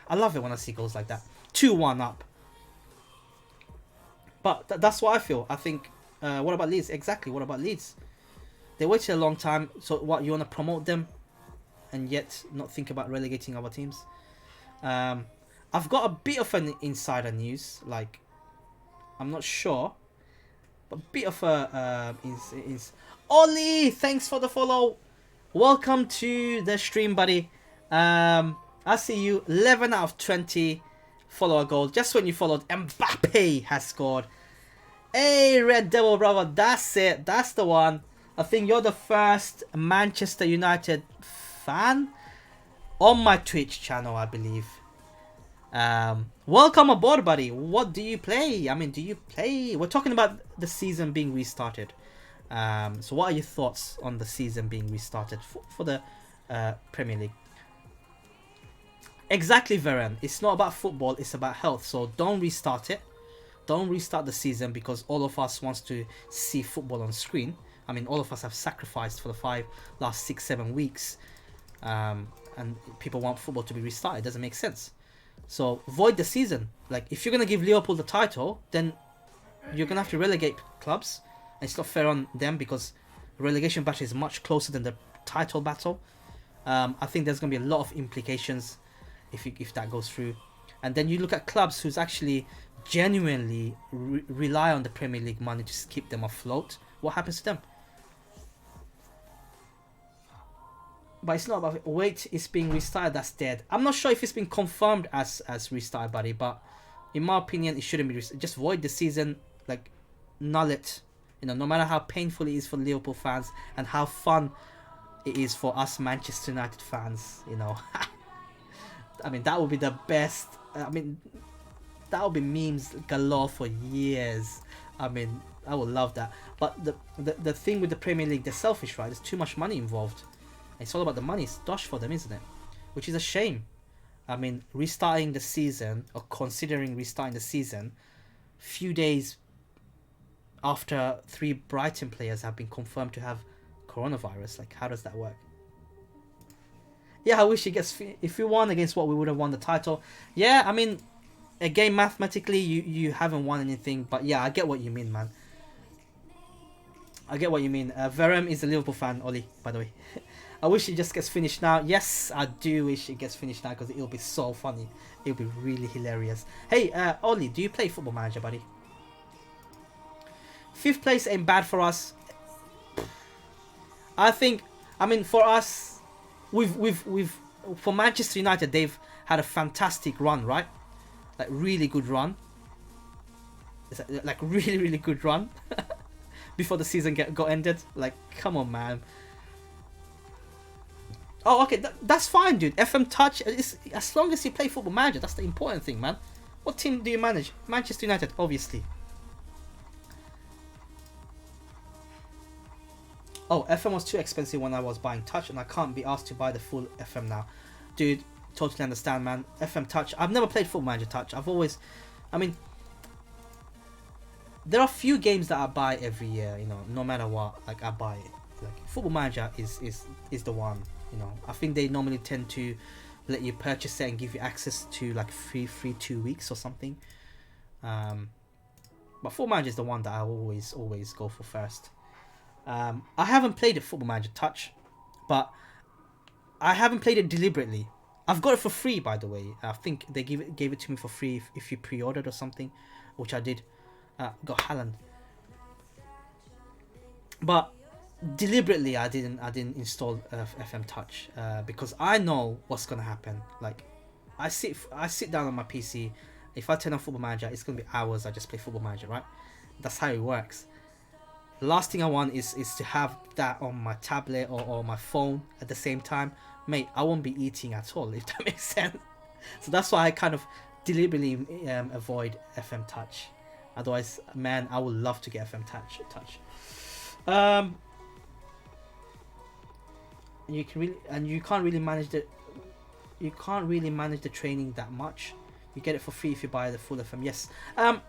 S1: I love it when I see goals like that. 2-1 up. But that's what I feel. I think, what about Leeds? Exactly, what about Leeds? They waited a long time, so what, you want to promote them and yet not think about relegating other teams? I've got a bit of an insider news, like, I'm not sure, but a bit of a is onle, thanks for the follow. Welcome to the stream, buddy. I see you. 11 out of 20 follower goal. Just when you followed, Mbappe has scored. Hey, Red Devil brother, that's it. That's the one. I think you're the first Manchester United fan on my Twitch channel, I believe. Welcome aboard, buddy. What do you play? I mean, do you play? We're talking about the season being restarted. So what are your thoughts on the season being restarted for the Premier League? Exactly, Varen. It's not about football, it's about health. So don't restart it. Don't restart the season because all of us wants to see football on screen. I mean, all of us have sacrificed for the last 6-7 weeks. And people want football to be restarted. It doesn't make sense. So void the season. Like, if you're going to give Liverpool the title, then you're going to have to relegate clubs. And it's not fair on them because relegation battle is much closer than the title battle. I think there's going to be a lot of implications if that goes through. And then you look at clubs who's actually genuinely rely on the Premier League money to keep them afloat. What happens to them? But it's not about wait, it's being restarted, that's dead. I'm not sure if it's been confirmed as restarted, buddy, but in my opinion, it shouldn't be restarted. Just void the season, like, null it. You know, no matter how painful it is for Liverpool fans and how fun it is for us Manchester United fans, you know. I mean, that would be the best. I mean, that would be memes galore for years. I mean, I would love that. But the thing with the Premier League, they're selfish, right? There's too much money involved. It's all about the money. It's dosh for them, isn't it? Which is a shame. I mean, restarting the season, or considering restarting the season, few days after 3 Brighton players have been confirmed to have coronavirus. Like, how does that work? Yeah, I wish he gets... If we won against what, we would have won the title. Yeah, I mean, again, mathematically, you haven't won anything. But yeah, I get what you mean, man. I get what you mean. Verem is a Liverpool fan, Ollie, by the way. I wish it just gets finished now. Yes, I do wish it gets finished now because it'll be so funny. It'll be really hilarious. Hey, Ollie, do you play Football Manager, buddy? 5th place ain't bad for us. I think, I mean, for us... for Manchester United, they've had a fantastic run, right? Like, really good run. Like, really, really good run. Before the season got ended. Like, come on, man. Oh, okay, that's fine, dude. FM Touch, as long as you play Football Manager, that's the important thing, man. What team do you manage? Manchester United, obviously. Oh, FM was too expensive when I was buying Touch, and I can't be asked to buy the full FM now. Dude, totally understand, man. FM Touch. I've never played Football Manager Touch. I've always... I mean... there are few games that I buy every year, you know, no matter what, like I buy it. Like Football Manager is the one, you know. I think they normally tend to let you purchase it and give you access to like free 2 weeks or something. But Football Manager is the one that I always go for first. I haven't played it Football Manager Touch, but I haven't played it deliberately. I've got it for free, by the way. I think they gave it to me for free if you pre-ordered or something, which I did. Got Haaland, but deliberately I didn't install FM Touch because I know what's gonna happen. Like I sit down on my PC. If I turn on Football Manager, it's gonna be hours. I just play Football Manager, right? That's how it works. The last thing I want is to have that on my tablet or my phone at the same time. Mate, I won't be eating at all, if that makes sense. So that's why I kind of deliberately avoid FM Touch. Otherwise, man, I would love to get FM Touch. You can't really manage the training that much. You get it for free if you buy the full FM. Yes.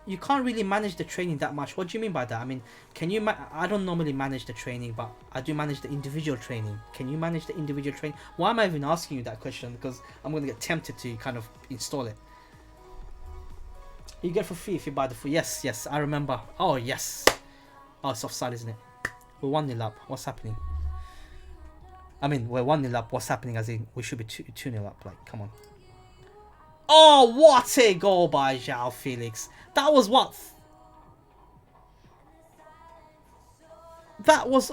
S1: You can't really manage the training that much. What do you mean by that? I mean, can you? I don't normally manage the training, but I do manage the individual training. Can you manage the individual training? Why am I even asking you that question? Because I'm going to get tempted to kind of install it. You get it for free if you buy the full. Yes, I remember. Oh, yes. Oh, it's offside, isn't it? We're 1-0 up. What's happening? I mean, we're 1-0 up. What's happening? As in, we should be 2-0 up. Like, come on. Oh, what a goal by João Felix. That was what? That was...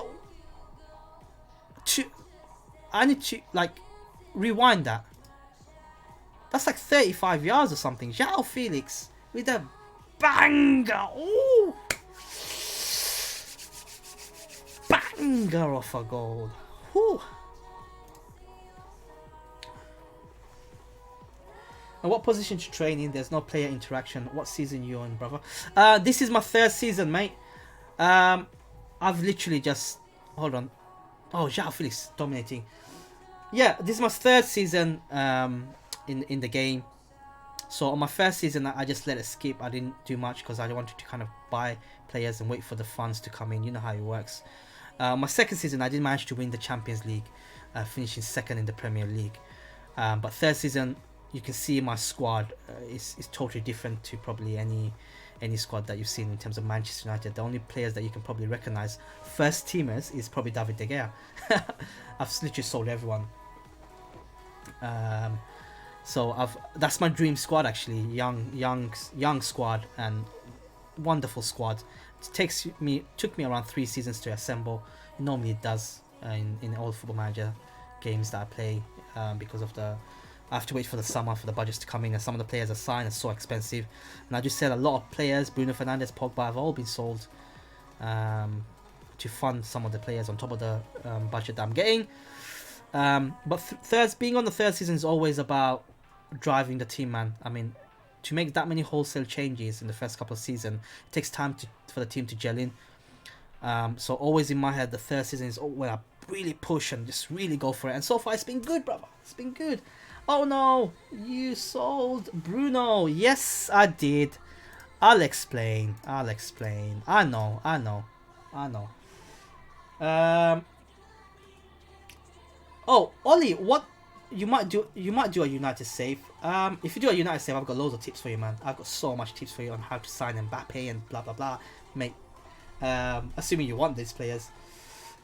S1: I need to, like, rewind that. That's like 35 yards or something. João Felix with a banger. Ooh. Banger of a goal. Whew. And what position to train in? There's no player interaction. What season you on, brother? This is my 3rd season, mate. I've literally just... Hold on. Oh, João Felix dominating. Yeah, this is my 3rd season in the game. So on my 1st season, I just let it skip. I didn't do much because I wanted to kind of buy players and wait for the funds to come in. You know how it works. My 2nd season, I did manage to win the Champions League, finishing 2nd in the Premier League. But 3rd season, you can see my squad is totally different to probably any squad that you've seen in terms of Manchester United. The only players that you can probably recognise first teamers is probably David De Gea. I've literally sold everyone. So that's my dream squad actually. Young squad and wonderful squad. It took me around 3 seasons to assemble. Normally it does in all Football Manager games that I play because of I have to wait for the summer for the budgets to come in, and some of the players are signed are so expensive. And I just said a lot of players, Bruno Fernandes, Pogba, have all been sold to fund some of the players on top of the budget that I'm getting. But being on the 3rd season is always about driving the team, man. I mean, to make that many wholesale changes in the first couple of seasons, it takes time for the team to gel in. So always in my head, the 3rd season is where I really push and just really go for it. And so far, it's been good, brother. It's been good. Oh no, you sold Bruno. Yes, I did. I'll explain. I know. Oh, Ollie, what you might do a United save. If you do a United save, I've got loads of tips for you, man. I've got so much tips for you on how to sign Mbappe and blah blah blah, mate. Assuming you want these players,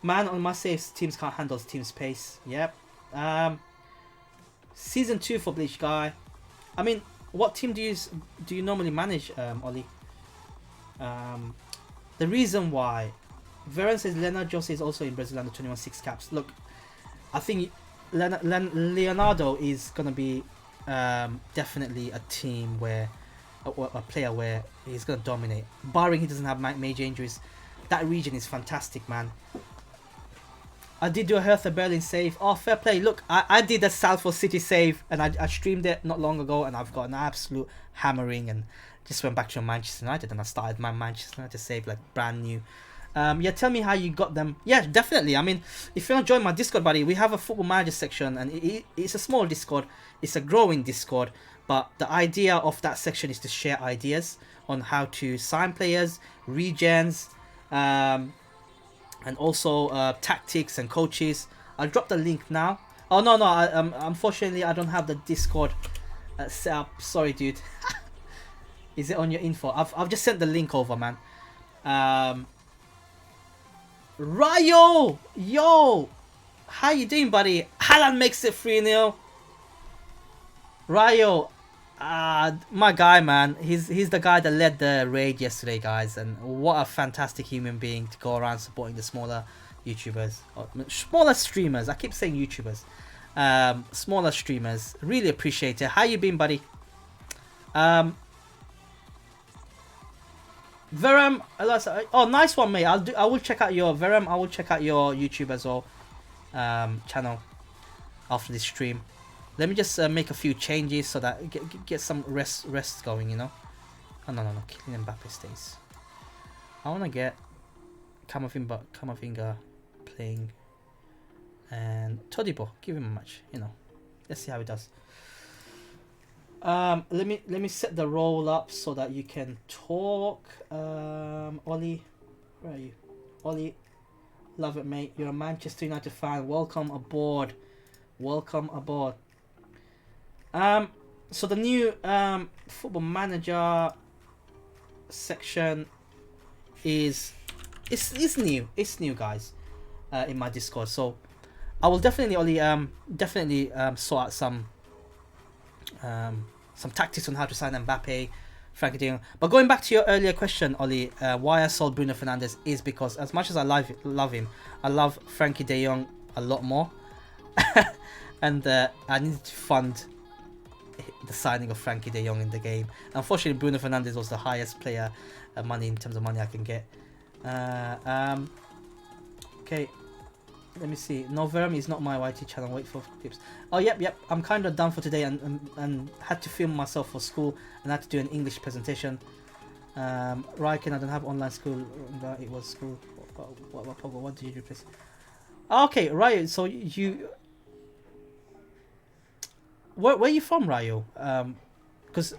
S1: man. On my saves, teams can't handle team's pace. Yep. Season 2 for Bleach guy. I mean, what team do you normally manage, Ollie? The reason why Veron says Leonardo Jose is also in Brazil under 21 6 caps. Look, I think Leonardo is gonna be definitely a team where a player where he's gonna dominate, barring he doesn't have major injuries. That region is fantastic, man. I did do a Hertha Berlin save. Oh, fair play. Look, I did a Salford City save, and I streamed it not long ago, and I've got an absolute hammering, and just went back to Manchester United, and I started my Manchester United save like brand new. Yeah, tell me how you got them. Yeah, definitely. I mean, if you want to join my Discord, buddy, we have a Football Manager section, and it's a small Discord. It's a growing Discord, but the idea of that section is to share ideas on how to sign players, regens, and also tactics and coaches. I'll drop the link now. Oh no, unfortunately I don't have the Discord set up. Sorry, dude. Is it on your info? I've just sent the link over, man. Rayo, yo, how you doing, buddy? Haaland makes it 3-0. Rayo, my guy, man. He's the guy that led the raid yesterday, guys, and what a fantastic human being to go around supporting the smaller YouTubers, or smaller streamers. I keep saying YouTubers. Smaller streamers. Really appreciate it. How you been, buddy? Verum, oh, nice one, mate. I will check out your Verum. I will check out your YouTube as well, channel after this stream. Let me just make a few changes so that get some rest going, you know. Oh no, Kylian Mbappe stays. I wanna get Camavinga playing, and Todibo, give him a match, you know. Let's see how he does. Let me set the roll up so that you can talk. Ollie, where are you? Ollie, love it, mate. You're a Manchester United fan. Welcome aboard. Welcome aboard. So the new Football Manager section is new. It's new, guys. In my Discord, so I will definitely, Ollie, sort out some tactics on how to sign Mbappe, Frankie de Jong. But going back to your earlier question, Ollie, why I sold Bruno Fernandes is because as much as I love him, I love Frankie de Jong a lot more, and I needed to fund the signing of Frankie de Jong in the game. Unfortunately, Bruno Fernandes was the highest player money in terms of money I can get. Okay. Let me see. No, Verum is not my YT channel. Wait for clips. Oh, yep. I'm kind of done for today and had to film myself for school and had to do an English presentation. Ryken, I don't have online school. It was school. What did you do, please? Okay, Ryo. So you, where are you from, Ryo? Because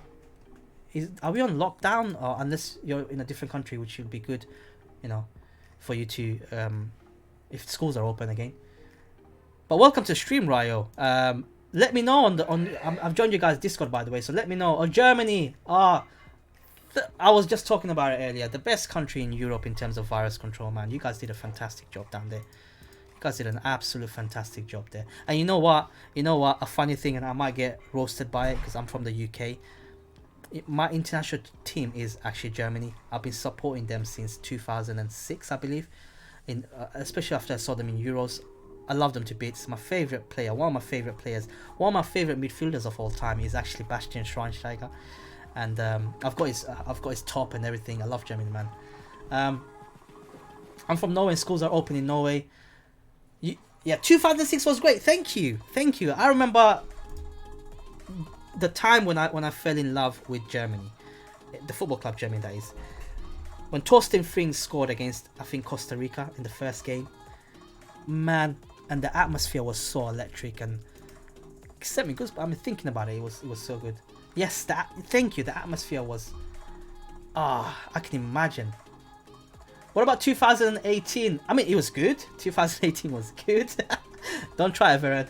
S1: are we on lockdown, or unless you're in a different country, which would be good, you know, for you to if schools are open again. But welcome to stream, Ryo. Let me know I've joined you guys Discord, by the way, so let me know. Germany. I was just talking about it earlier. The best country in Europe in terms of virus control, man. You guys did a fantastic job down there. You guys did an absolute fantastic job there. And you know what? A funny thing, and I might get roasted by it because I'm from the UK. My international team is actually Germany. I've been supporting them since 2006, I believe. Especially after I saw them in Euros. I love them to bits. My favorite player, one of my favorite players, one of my favorite midfielders of all time is actually Bastian Schweinsteiger, and I've got his top and everything. I love Germany, man. I'm from Norway, and schools are open in Norway. Yeah, 2006 was great. Thank you. I remember the time when I fell in love with Germany, the football club Germany, that is. When Torsten Frings scored against, I think, Costa Rica in the first game, man, and the atmosphere was so electric and sent me goosebumps. I mean, thinking about it, it was so good. Yes, thank you. The atmosphere was, I can imagine. What about 2018? I mean, it was good. 2018 was good. Don't try it, Veren.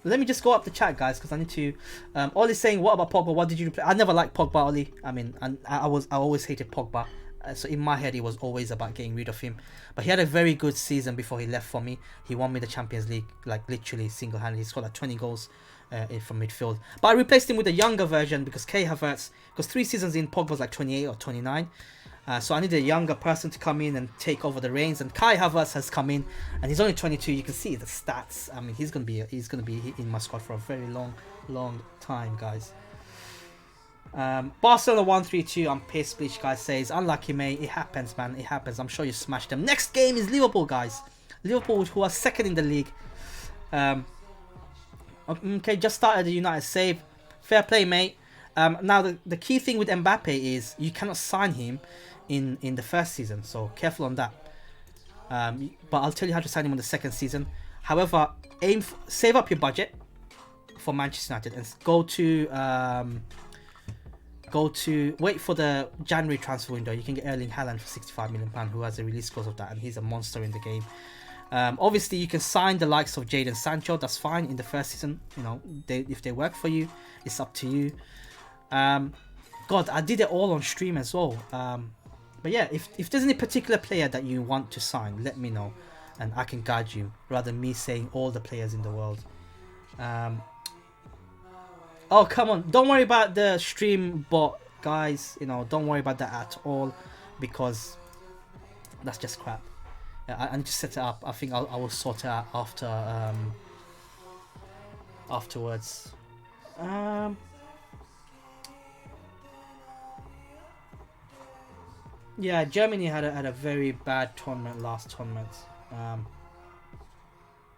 S1: Let me just go up the chat, guys, because I need to. Ollie's saying, "What about Pogba? What did you play?" I never liked Pogba, Ollie. I mean, I always hated Pogba. So in my head, it was always about getting rid of him. But he had a very good season before he left for me. He won me the Champions League, like literally single-handedly. He scored like 20 goals from midfield. But I replaced him with a younger version because Kai Havertz. Because 3 seasons in, Pogba was like 28 or 29. So I needed a younger person to come in and take over the reins, and Kai Havertz has come in, and he's only 22. You can see the stats. I mean, he's gonna be in my squad for a very long time, guys. Barcelona 1-3-2. I'm pissed. Bleach guy says, unlucky, mate. It happens, man. It happens. I'm sure you smashed them. Next game is Liverpool, guys. Liverpool, who are second in the league. Okay, just started the United save. Fair play, mate. Now the key thing with Mbappe is you cannot sign him in the first season, so careful on that. But I'll tell you how to sign him on the second season. However, save up your budget for Manchester United and wait for the January transfer window. You can get Erling Haaland for £65 million, who has a release clause of that, and he's a monster in the game. Obviously, you can sign the likes of Jadon Sancho. That's fine in the first season. You know, if they work for you, it's up to you. God, I did it all on stream as well. But yeah, if there's any particular player that you want to sign, let me know, and I can guide you rather than me saying all the players in the world. Oh, come on, don't worry about the stream bot, guys. You know, don't worry about that at all, because that's just crap. Yeah, I need to set it up. I think I will sort it out afterwards. Yeah, Germany had a very bad tournament last tournament.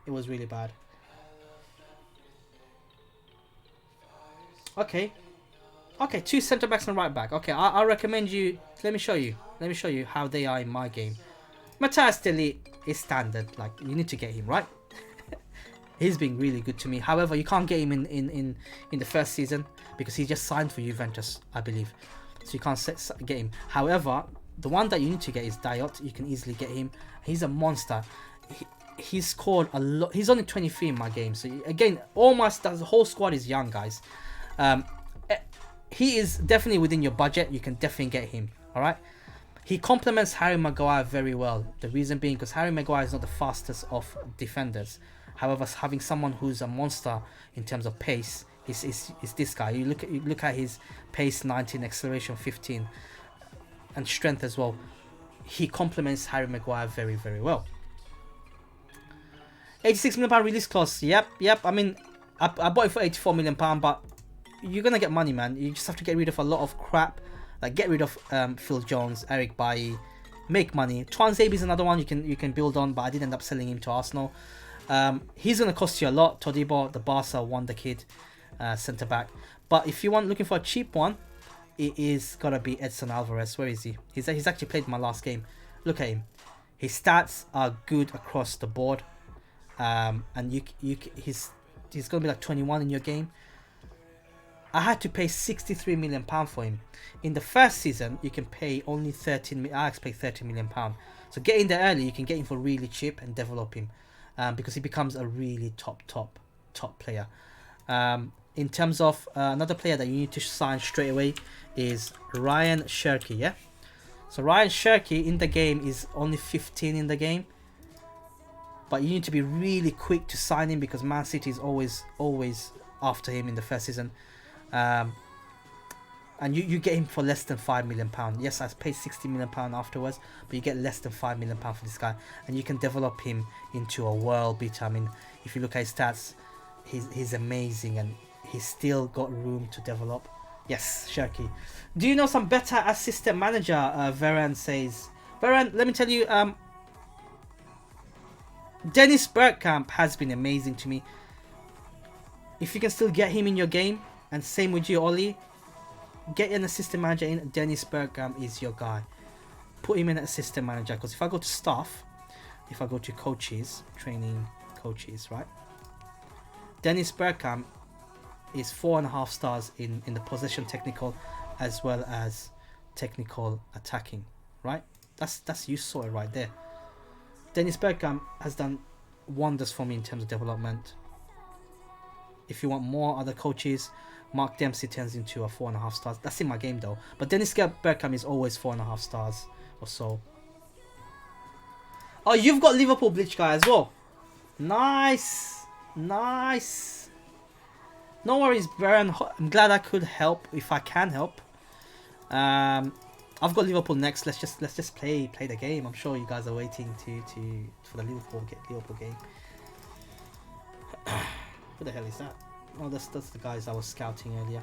S1: It was really bad. Okay, 2 centre backs and right back. Okay, I recommend you. Let me show you how they are in my game. Matthias de Ligt is standard. Like, you need to get him, right? He's been really good to me. However, you can't get him in the first season because he just signed for Juventus, I believe. So you can't get him. However, the one that you need to get is Diot. You can easily get him. He's a monster. He's scored a lot. He's only 23 in my game. So again, the whole squad is young, guys. He is definitely within your budget. You can definitely get him. All right. He complements Harry Maguire very well. The reason being because Harry Maguire is not the fastest of defenders. However, having someone who's a monster in terms of pace is this guy. You look at his pace 19, acceleration 15, and strength as well. He complements Harry Maguire very, very well. £86 million release cost. Yep. I mean, I bought it for £84 million, but you're gonna get money, man. You just have to get rid of a lot of crap. Like, get rid of Phil Jones, Eric Bailly, make money. Tuanzebe is another one you can build on, but I did end up selling him to Arsenal. He's gonna cost you a lot. Todibo, the Barca wonder kid, centre back. But if you're looking for a cheap one, it is gonna be Edson Alvarez. Where is he? He's actually played my last game. Look at him. His stats are good across the board, and he's gonna be like 21 in your game. I had to pay £63 million for him. In the first season, you can pay only 13 million. I expect £30 million. So get in there early. You can get him for really cheap and develop him, because he becomes a really top player. In terms of another player that you need to sign straight away is Ryan Sharkey. Yeah. So Ryan Sharkey in the game is only 15 in the game, but you need to be really quick to sign him because Man City is always after him in the first season. And you get him for less than £5 million. Yes, I paid £60 million afterwards, but you get less than £5 million for this guy, and you can develop him into a world beater. I mean, if you look at his stats, he's amazing, and he's still got room to develop. Yes, Sharkey. Do you know some better assistant manager? Varane says. Varane, let me tell you, Dennis Bergkamp has been amazing to me. If you can still get him in your game, and same with you, Ollie, get an assistant manager in. Dennis Bergkamp is your guy. Put him in an assistant manager, because if I go to staff, if I go to coaches, training coaches, right? Dennis Bergkamp is 4.5 stars in the possession technical as well as technical attacking, right? That's you saw it right there. Dennis Bergkamp has done wonders for me in terms of development. If you want more other coaches, Mark Dempsey turns into a 4.5 stars. That's in my game though. But Dennis Bergkamp is always 4.5 stars or so. Oh, you've got Liverpool Bleach guy as well. Nice. No worries, Baron. I'm glad I could help if I can help. I've got Liverpool next. Let's just play the game. I'm sure you guys are waiting for the Liverpool game. Who the hell is that? Oh, that's the guys I was scouting earlier.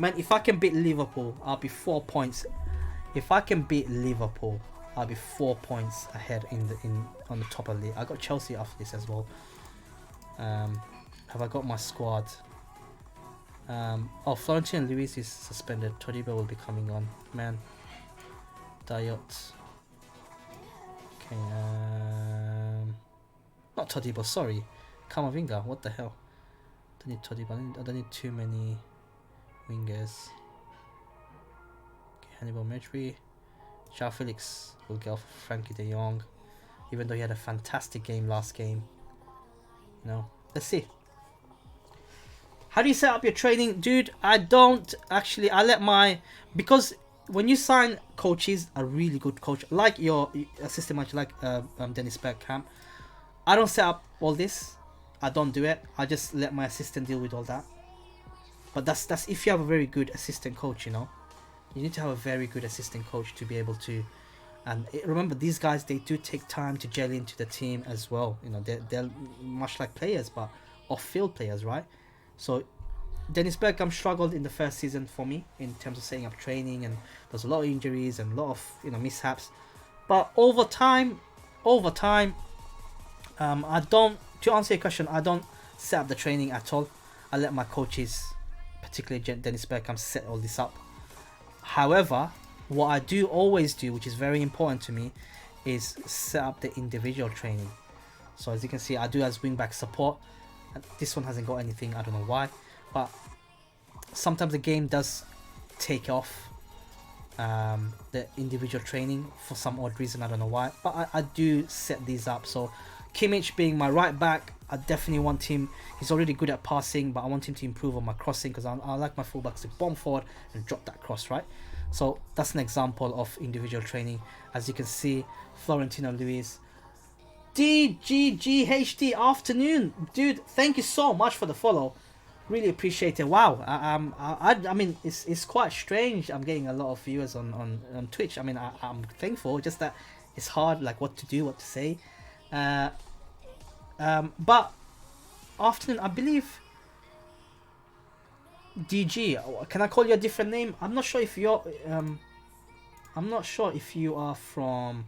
S1: Man, if I can beat Liverpool, I'll be 4 points. If I can beat Liverpool, I'll be 4 points ahead on the top of the league. I got Chelsea after this as well. Have I got my squad? Oh, Florentino Luis is suspended. Todibo will be coming on. Man, Diot. Okay, not Todibo, sorry. Kamavinga, what the hell? Don't need Todibo, I don't need too many wingers. Okay, Hannibal Medri. Joao Felix will go for Frankie de Jong, even though he had a fantastic game last game. You know, let's see. How do you set up your training? Dude, I don't actually, I let my, because when you sign coaches, a really good coach, like your assistant manager, like Dennis Bergkamp, I don't set up all this. I don't do it. I just let my assistant deal with all that. But that's if you have a very good assistant coach, you know. You need to have a very good assistant coach to be able to, and remember, these guys, they do take time to gel into the team as well. You know, they're much like players, but off-field players, right? So Dennis Bergkamp struggled in the first season for me in terms of setting up training, and there's a lot of injuries and a lot of, you know, mishaps. But over time, I don't, to answer your question, I don't set up the training at all. I let my coaches, particularly Dennis Bergkamp, set all this up. However, what I do always do, which is very important to me, is set up the individual training. So as you can see, I do as wingback support. This one hasn't got anything, I don't know why, but sometimes the game does take off the individual training for some odd reason, I don't know why, but I do set these up. So Kimmich being my right back, I definitely want him, he's already good at passing, but I want him to improve on my crossing, because I like my fullbacks to bomb forward and drop that cross, right? So that's an example of individual training. As you can see, Florentino Luis, DGGHD afternoon, dude, thank you so much for the follow, really appreciate it. Wow, I mean, it's quite strange. I'm getting a lot of viewers on Twitch. I mean, I'm thankful, just that it's hard, like what to do, what to say. But afternoon, I believe DG, can I call you a different name? I'm not sure if you're I'm not sure if you are from,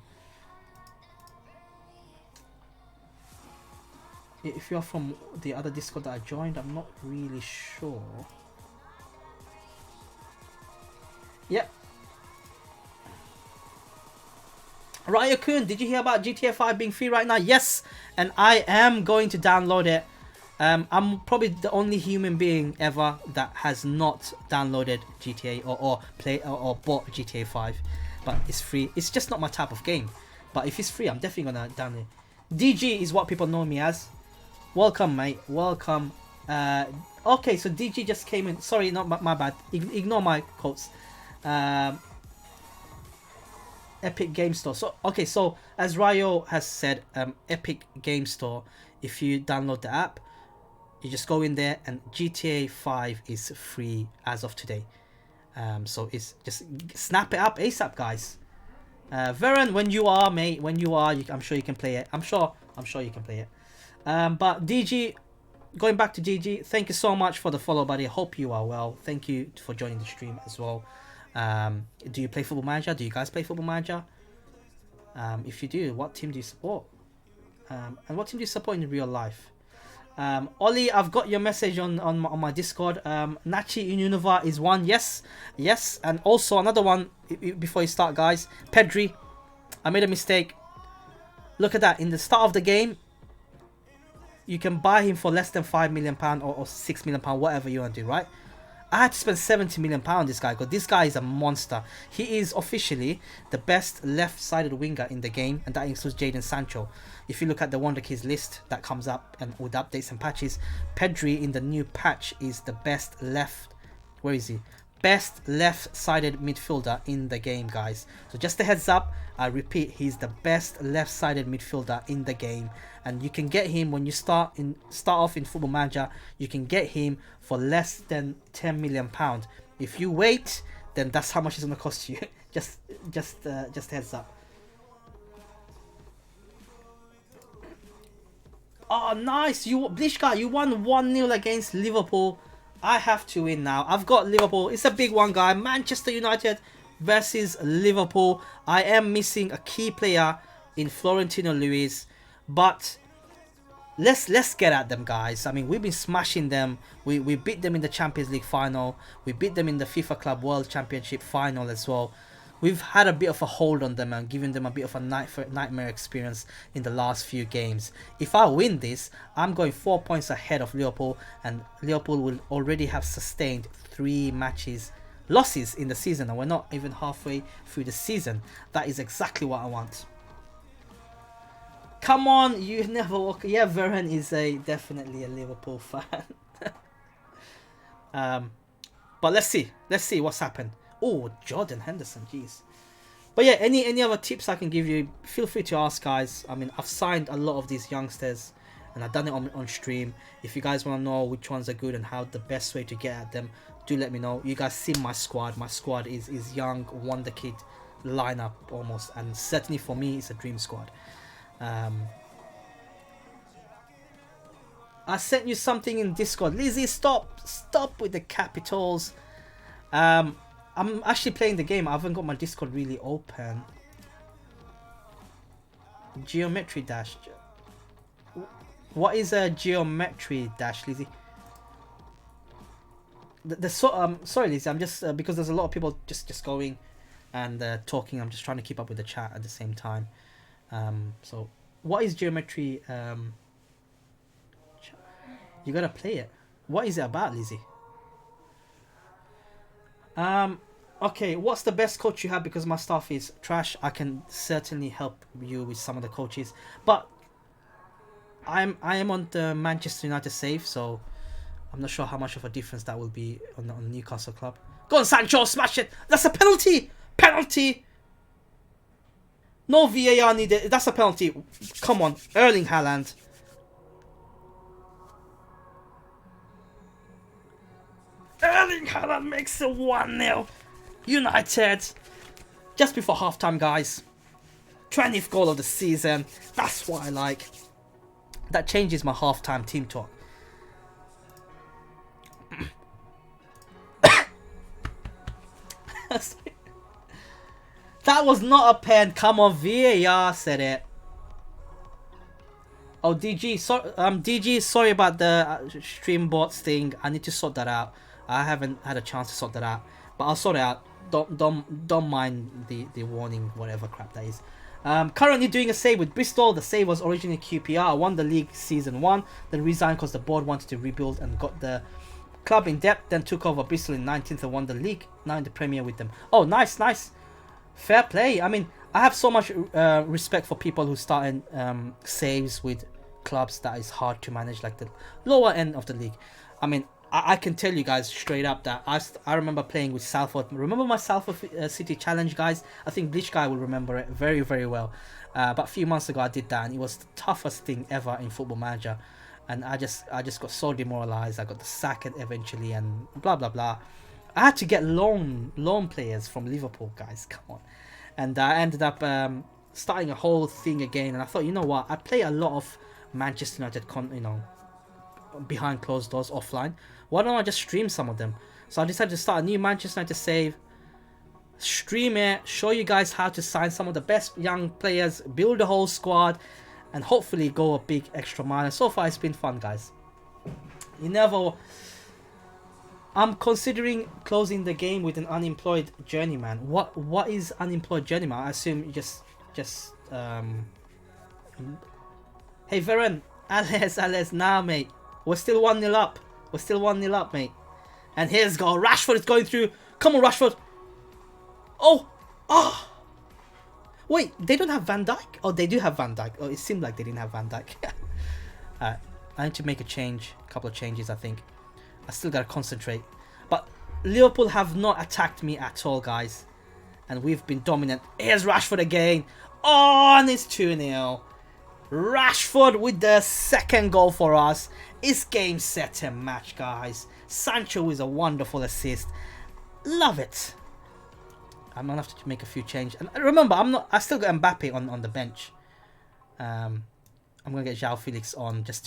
S1: if you're from the other Discord that I joined. I'm not really sure. Yep. Ryo-kun, did you hear about GTA 5 being free right now? Yes, and I am going to download it. I'm probably the only human being ever that has not downloaded GTA or bought GTA 5, but it's free. It's just not my type of game, but if it's free, I'm definitely gonna download it. DG is what people know me as. Welcome, mate. Welcome. Okay, so DG just came in. Sorry, not my bad. Ignore my quotes. Epic Game Store. So okay, so as Ryo has said, Epic Game Store, if you download the app, you just go in there, and GTA 5 is free as of today. So it's just snap it up ASAP, guys. Varen, when you are, mate, when you are, I'm sure you can play it. I'm sure you can play it. But DG, going back to DG, thank you so much for the follow, buddy. Hope you are well. Thank you for joining the stream as well. Do you play Football Manager? Do you guys play Football Manager? If you do, what team do you support? And what team do you support in real life? Ollie, I've got your message on my Discord. Nachi Ununova is one. Yes. And also another one, before you start, guys. Pedri. I made a mistake. Look at that. In the start of the game, you can buy him for less than £5 million or £6 million, whatever you want to do, right? I had to spend £70 million on this guy, because this guy is a monster. He is officially the best left-sided winger in the game, and that includes Jadon Sancho. If you look at the Wonder Kids list that comes up and with updates and patches, Pedri in the new patch is the best left. Where is he? Best left-sided midfielder in the game, guys. So just a heads up, I repeat, he's the best left-sided midfielder in the game, and you can get him when you start off in Football Manager. You can get him for less than £10 million. If you wait, then that's how much it's gonna cost you. just heads up. Oh, nice! Blishka, you won 1-0 against Liverpool. I have to win now. I've got Liverpool. It's a big one, guy. Manchester United versus Liverpool. I am missing a key player in Florentino Luis, but let's get at them, guys. I mean, we've been smashing them. We beat them in the Champions League final. We beat them in the FIFA Club World Championship final as well. we've had a bit of a hold on them and given them a bit of a nightmare experience in the last few games. If I win this, I'm going 4 points ahead of Liverpool, and Liverpool will already have sustained 3 losses in the season, and we're not even halfway through the season. That is exactly what I want. Come on, you never walk. Yeah, Veren is definitely a Liverpool fan. But let's see what's happened. Oh, Jordan Henderson, jeez. But yeah, any other tips I can give you, feel free to ask, guys. I mean, I've signed a lot of these youngsters, and I've done it on stream. If you guys want to know which ones are good and how the best way to get at them, do let me know. You guys see my squad. My squad is young, wonder kid lineup almost, and certainly for me, it's a dream squad. I sent you something in Discord. Lizzie, stop with the capitals. I'm actually playing the game. I haven't got my Discord really open. Geometry dash. What is a geometry dash, Lizzie? Sorry, Lizzie. I'm just because there's a lot of people just going and talking. I'm just trying to keep up with the chat at the same time. So what is geometry? You gotta play it. What is it about, Lizzie? Okay, what's the best coach you have? Because my stuff is trash. I can certainly help you with some of the coaches, but I am on the Manchester United save, so I'm not sure how much of a difference that will be on the Newcastle club. Go on, Sancho, smash it. That's a penalty. Penalty. No VAR needed. That's a penalty. Come on, Erling Haaland. Erling Haaland makes it 1-0. United. Just before halftime, guys. 20th goal of the season. That's what I like. That changes my halftime team talk. That was not a pen. Come on, VAR said it. Oh, DG, DG, sorry about the stream bots thing. I need to sort that out. I haven't had a chance to sort that out, but I'll sort it out. Don't mind the warning, whatever crap that is. Currently doing a save with Bristol. The save was originally QPR. I won the league season 1, then resigned because the board wanted to rebuild and got the club in depth. Then took over Bristol in 19th and won the league. Now in the Premier with them. Oh, nice. Fair play. I mean, I have so much respect for people who start saves with clubs that is hard to manage, like the lower end of the league. I mean, I can tell you guys straight up that I remember playing with Salford. Remember my Salford City Challenge, guys? I think Bleach Guy will remember it very, very well. But a few months ago I did that, and it was the toughest thing ever in Football Manager. And I just got so demoralized. I got the sack eventually, and blah blah blah. I had to get loan players from Liverpool, guys. Come on. And I ended up starting a whole thing again. And I thought, you know what? I play a lot of Manchester United, behind closed doors offline. Why don't I just stream some of them? So I decided to start a new Manchester United save, stream it, show you guys how to sign some of the best young players, build a whole squad, and hopefully go a big extra mile. And so far it's been fun, guys. I'm considering closing the game with an unemployed journeyman. What is unemployed journeyman? I assume you just Hey Veren, Ales, nah mate. We're still 1-0 up. We're still 1-0 up, mate. And here's goal. Rashford is going through. Come on, Rashford. Oh. Wait, they don't have Van Dijk? Oh, they do have Van Dijk. Oh, it seemed like they didn't have Van Dijk. Alright, I need to make a couple of changes, I think. I still gotta concentrate. But Liverpool have not attacked me at all, guys. And we've been dominant. Here's Rashford again. Oh, and it's 2-0. Rashford with the second goal for us. It's game, set and match, guys. Sancho is a wonderful assist. Love it. I'm gonna have to make a few changes. And remember, I still got Mbappe on the bench. I'm gonna get João Felix on just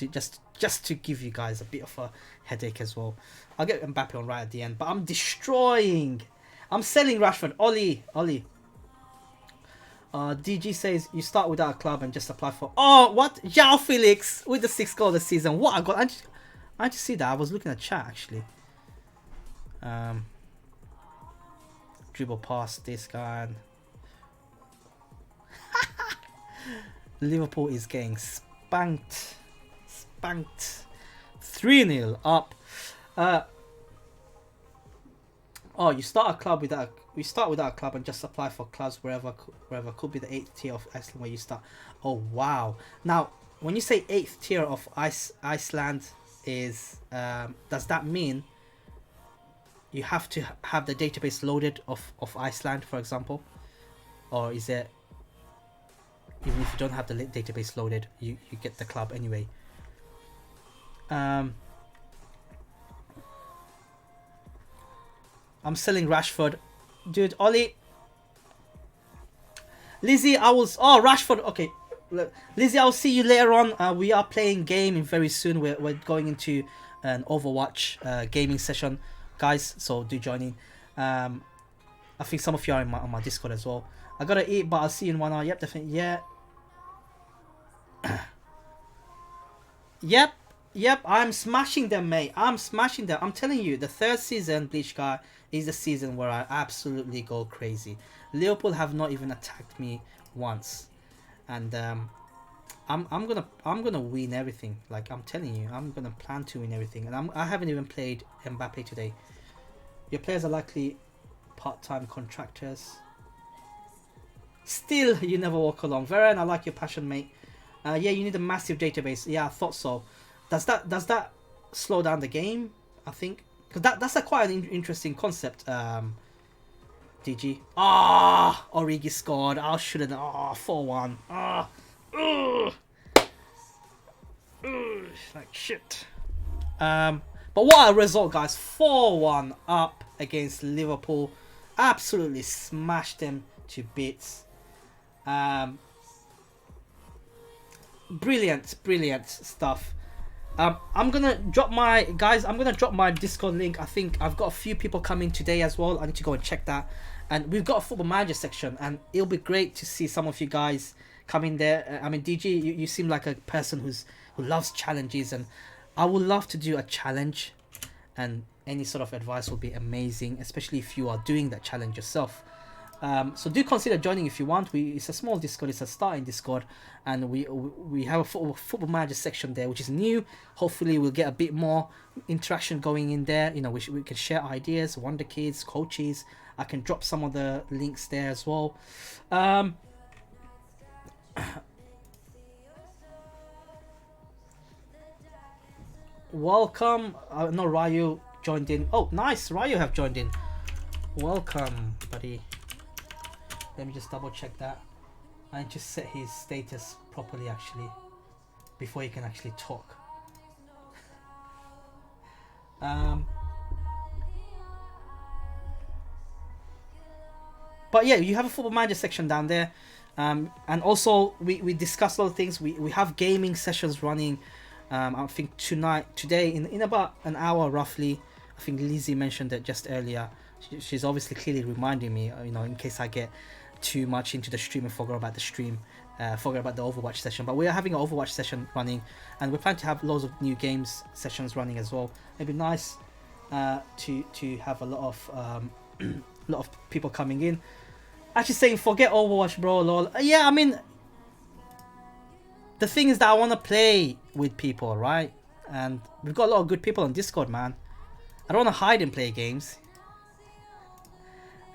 S1: to give you guys a bit of a headache as well. I'll get Mbappe on right at the end. But I'm destroying. I'm selling Rashford. Ollie. DG says you start without a club and just apply for. Oh, what? João Felix with the 6th goal of the season. What I got? I just see that. I was looking at chat actually. dribble past this guy. And Liverpool is getting spanked. 3-0 up. Oh, you start a club without. We start without a club and just apply for clubs wherever. Could be the 8th tier of Iceland where you start. Oh wow! Now, when you say 8th tier of Iceland, is does that mean you have to have the database loaded of Iceland, for example, or is it even if you don't have the database loaded, you get the club anyway? I'm selling Rashford. Dude, Ollie. Lizzie, I will... Oh, Rashford. Okay. Lizzie, I'll see you later on. We are playing game very soon. We're going into an Overwatch gaming session, guys. So do join in. I think some of you are on my Discord as well. I gotta eat, but I'll see you in 1 hour. Yep, definitely. Yeah. Yep, I'm smashing them, mate. I'm smashing them. I'm telling you, the 3rd season, Bleach Guy, is the season where I absolutely go crazy. Liverpool have not even attacked me once, and I'm gonna win everything. Like I'm telling you, I'm gonna plan to win everything, and I haven't even played Mbappe today. Your players are likely part-time contractors. Still, you never walk along. Varen, I like your passion, mate. Yeah, you need a massive database. Yeah, I thought so. Does that slow down the game? I think because that's a quite an interesting concept. DG. Ah, Origi scored. I shouldn't. 4-1. Like shit. But what a result, guys! 4-1 up against Liverpool. Absolutely smashed them to bits. Brilliant stuff. I'm gonna drop my Discord link. I think I've got a few people coming today as well. I need to go and check that. And we've got a football manager section, and it'll be great to see some of you guys come in there. I mean, DG, you seem like a person who loves challenges, and I would love to do a challenge, and any sort of advice will be amazing, especially if you are doing that challenge yourself. So do consider joining if you want. It's a small Discord, it's a starting Discord, and we have a football manager section there, which is new. Hopefully we'll get a bit more interaction going in there. You know, we can share ideas, wonder kids, coaches. I can drop some of the links there as well. Welcome. No, Ryu joined in. Oh, nice, Ryu have joined in. Welcome, buddy. Let me just double check that. I need to set his status properly actually before he can actually talk. But yeah, you have a football manager section down there, and also we discuss a lot of things. We have gaming sessions running. I think today in about an hour roughly. I think Lizzie mentioned it just earlier. She's obviously clearly reminding me, you know, in case I get too much into the stream and forgot about the stream, forgot about the Overwatch session. But we are having an Overwatch session running, and we're planning to have loads of new games sessions running as well. It'd be nice to have a lot of people coming in. Actually saying forget Overwatch, bro. Lol. Yeah, I mean, the thing is that I want to play with people, right? And we've got a lot of good people on Discord, man. I don't want to hide and play games.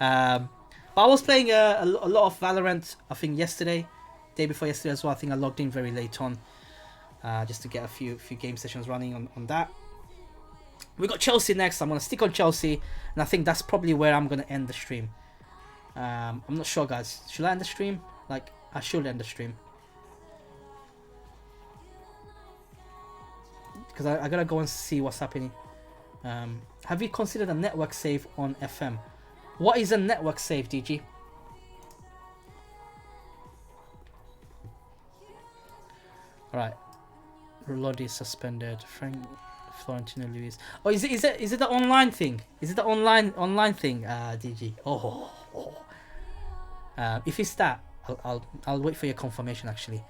S1: But I was playing a lot of Valorant, I think yesterday, day before yesterday as well. I think I logged in very late on, just to get a few game sessions running on that. We got Chelsea next. I'm gonna stick on Chelsea, and I think that's probably where I'm gonna end the stream. I'm not sure, guys. Should I end the stream? Like, I should end the stream because I gotta go and see what's happening. Have you considered a network save on FM? What is a network save, DG? Alright. Rolodi is suspended. Florentino Luis. Oh, is it the online thing? Is it the online thing, DG? Oh. If it's that, I'll wait for your confirmation actually.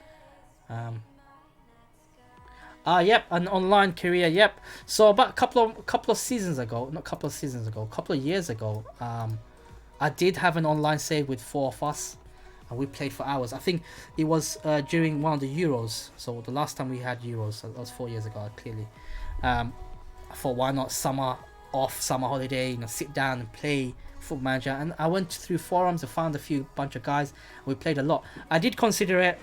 S1: Yep, an online career. Yep. So about a couple of seasons ago, not couple of seasons ago, a couple of years ago, I did have an online save with 4 of us, and we played for hours. I think it was during one of the Euros. So the last time we had Euros, that was 4 years ago, clearly. I thought, why not summer holiday, sit down and play Football Manager. And I went through forums and found a bunch of guys. We played a lot. I did consider it.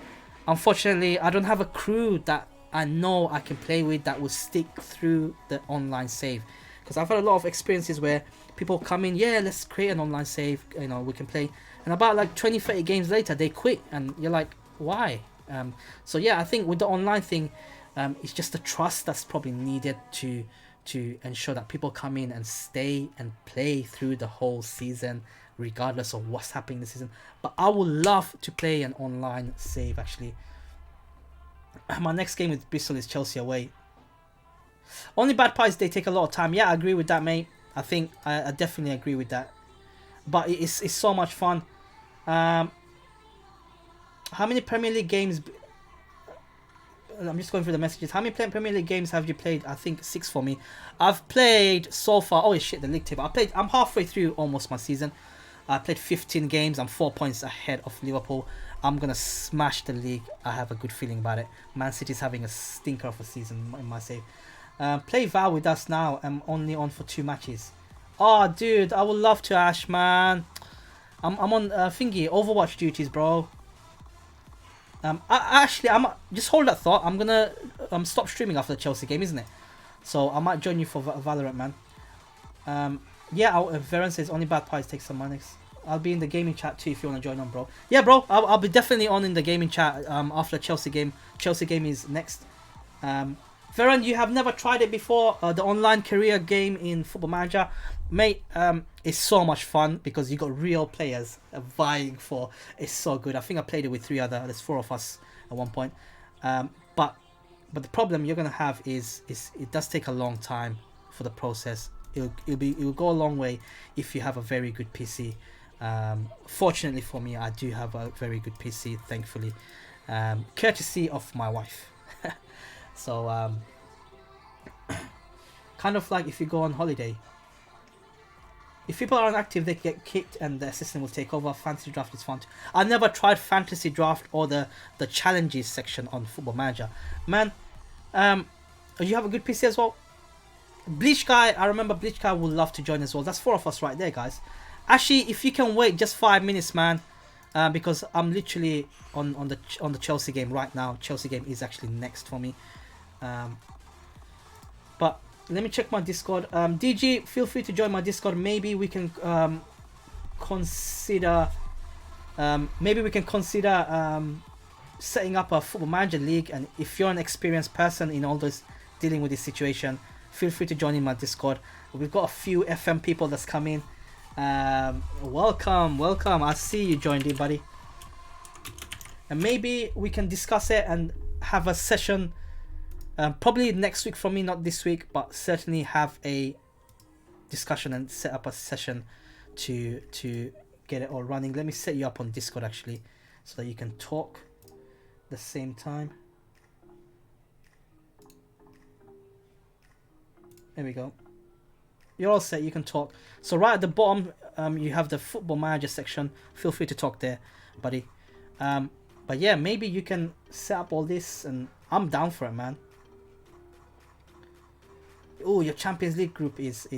S1: Unfortunately, I don't have a crew that I know I can play with that will stick through the online save. Because I've had a lot of experiences where people come in, yeah, let's create an online save, we can play. And about like 20-30 games later, they quit. And you're like, why? So yeah, I think with the online thing, it's just the trust that's probably needed to ensure that people come in and stay and play through the whole season, regardless of what's happening this season. But I would love to play an online save, actually. My next game with Bristol is Chelsea away. Only bad part is they take a lot of time. Yeah, I agree with that, mate. I think I definitely agree with that. But it's so much fun. How many Premier League games... I'm just going through the messages. How many Premier League games have you played? I think 6 for me. I've played so far... Oh shit, the league table. I'm halfway through almost my season. I played 15 games. I'm 4 points ahead of Liverpool. I'm going to smash the league. I have a good feeling about it. Man City's having a stinker of a season in my save. Play Val with us now. I'm only on for 2 matches. Oh, dude, I would love to, Ash, man. I'm on thingy Overwatch duties, bro. I'm just hold that thought. I'm gonna stop streaming after the Chelsea game, isn't it? So I might join you for Valorant, man. Yeah, Varen says only bad parts take some money. I'll be in the gaming chat too if you want to join on, bro. Yeah, bro, I'll be definitely on in the gaming chat after the Chelsea game. Chelsea game is next. Varen, you have never tried it before, the online career game in Football Manager. Mate, it's so much fun because you got real players vying for. It's so good. I think I played it with 3 other. There's 4 of us at one point. But the problem you're gonna have is it does take a long time for the process. It'll go a long way if you have a very good PC. Fortunately for me, I do have a very good PC, thankfully, courtesy of my wife. So kind of like if you go on holiday. If people aren't active, they get kicked and the assistant will take over. Fantasy Draft is fun too. I never tried Fantasy Draft or the challenges section on Football Manager. Man, you have a good PC as well? Bleach Guy, I remember Bleach Guy would love to join as well. That's 4 of us right there, guys. Actually, if you can wait just 5 minutes, man, because I'm literally on the Chelsea game right now. Chelsea game is actually next for me. But let me check my Discord. DG, feel free to join my Discord. Maybe we can consider setting up a Football Manager league. And if you're an experienced person in all this dealing with this situation, feel free to join in my Discord. We've got a few FM people that's come in. Welcome. I see you joined in, buddy. And maybe we can discuss it and have a session. Probably next week from me, not this week, but certainly have a discussion and set up a session to get it all running. Let me set you up on Discord actually, so that you can talk at the same time. There we go. You're all set. You can talk. So right at the bottom, you have the Football Manager section. Feel free to talk there, buddy. But yeah, maybe you can set up all this, and I'm down for it, man. Oh, your Champions League group is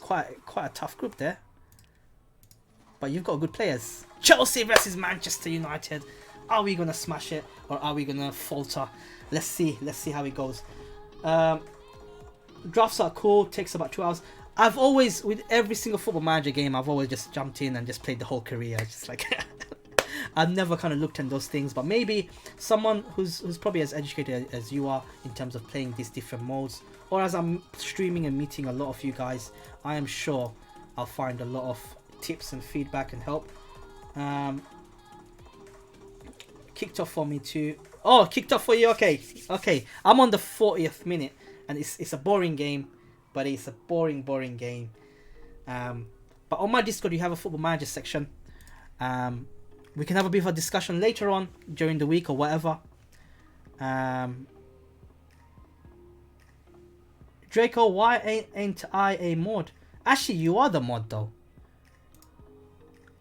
S1: quite a tough group there. But you've got good players. Chelsea versus Manchester United. Are we gonna smash it or are we gonna falter? Let's see. Let's see how it goes. Drafts are cool. Takes about 2 hours. I've always, with every single Football Manager game, I've always just jumped in and just played the whole career. It's just like I've never kind of looked at those things, but maybe someone who's probably as educated as you are in terms of playing these different modes, or as I'm streaming and meeting a lot of you guys, I am sure I'll find a lot of tips and feedback and help. Kicked off for me too. Oh, kicked off for you. Okay. I'm on the 40th minute, and it's a boring game, but it's a boring game. But on my Discord, you have a Football Manager section. We can have a bit of a discussion later on during the week or whatever. Draco, why ain't I a mod? Actually, you are the mod though.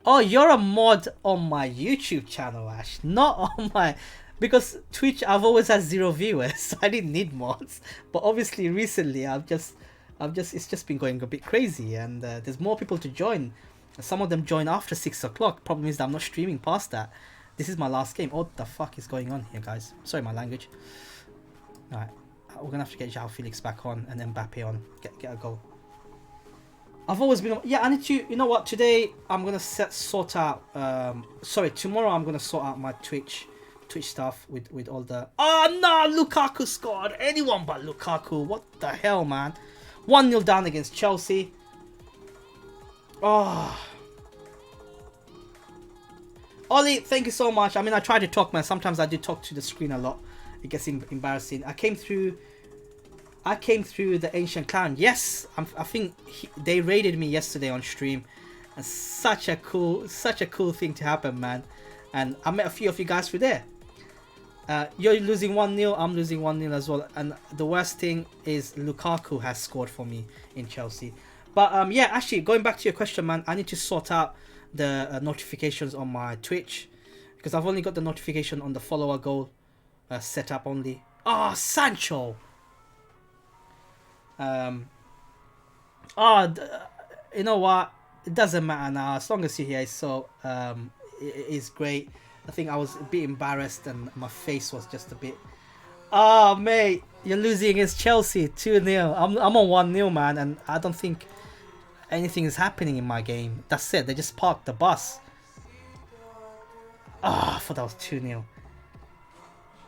S1: Oh, you're a mod on my YouTube channel, Ash, not on my... Because Twitch, I've always had 0 viewers, so I didn't need mods. But obviously, recently, it's just been going a bit crazy, and there's more people to join. Some of them join after 6 o'clock. Problem is that I'm not streaming past that. This is my last game. What the fuck is going on here, guys? Sorry, my language. Alright, we're gonna have to get João Felix back on and Mbappe on. Get a goal. I've always been... Yeah, I need to... You know what? Today, I'm gonna sort out... sorry, tomorrow I'm gonna sort out my Twitch stuff with all the... Oh, no! Lukaku scored! Anyone but Lukaku. What the hell, man? 1-0 down against Chelsea. Oh... Ollie, thank you so much. I mean, I try to talk, man. Sometimes I do talk to the screen a lot. It gets embarrassing. I came through the Ancient Clown. Yes, I think they raided me yesterday on stream, and such a cool thing to happen, man. And I met a few of you guys through there. You're losing 1-0. I'm losing 1-0 as well. And the worst thing is Lukaku has scored for me in Chelsea. But yeah, actually, going back to your question, man, I need to sort out the notifications on my Twitch, because I've only got the notification on the follower goal set up only. Oh, Sancho! You know what? It doesn't matter now, as long as you're here. So it is great. I think I was a bit embarrassed and my face was just a bit... Oh, mate, you're losing against Chelsea 2-0. I'm on 1-0, man, and I don't think anything is happening in my game. That's it. They just parked the bus. Oh, I thought that was 2-0.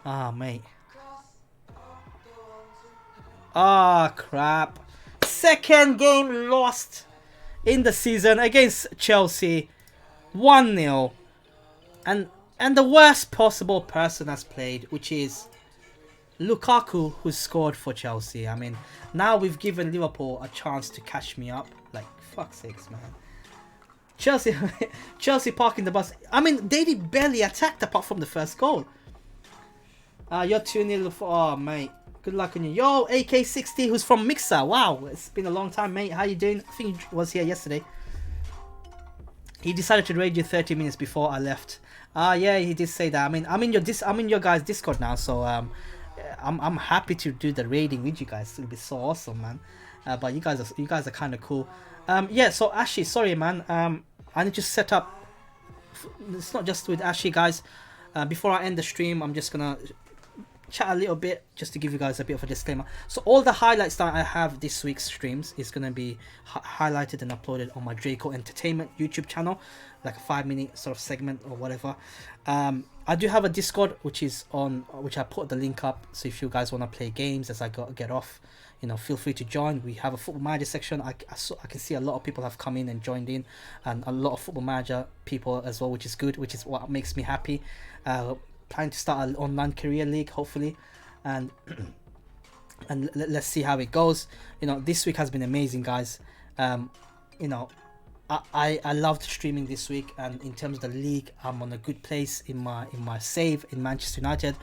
S1: Ah, mate. Ah, crap. Second game lost in the season against Chelsea. 1-0. And the worst possible person has played, which is Lukaku, who scored for Chelsea. I mean, now we've given Liverpool a chance to catch me up. Like, fuck's sakes, man. Chelsea parking the bus. I mean, they did barely attacked apart from the first goal. You're 2-0 for... Oh, mate. Good luck on you. Yo, AK60, who's from Mixer. Wow, it's been a long time, mate. How you doing? I think he was here yesterday. He decided to raid you 30 minutes before I left. Yeah, he did say that. I mean, I'm in your guys' Discord now, so I'm happy to do the raiding with you guys. It'll be so awesome, man. But you guys are kind of cool. Yeah. So Ashy, sorry, man. I need to set up. It's not just with Ashy, guys. Before I end the stream, I'm just gonna chat a little bit just to give you guys a bit of a disclaimer. So all the highlights that I have this week's streams is gonna be highlighted and uploaded on my Draco Entertainment YouTube channel, like a 5-minute sort of segment or whatever. I do have a Discord which I put the link up, so if you guys want to play games as I get off, you know, feel free to join. We have a Football Manager section. I can see a lot of people have come in and joined in, and a lot of Football Manager people as well, which is good, which is what makes me happy. Planning to start an online career league, hopefully, and let's see how it goes. You know, this week has been amazing, guys. You know, I loved streaming this week, and in terms of the league, I'm on a good place in my save in Manchester United.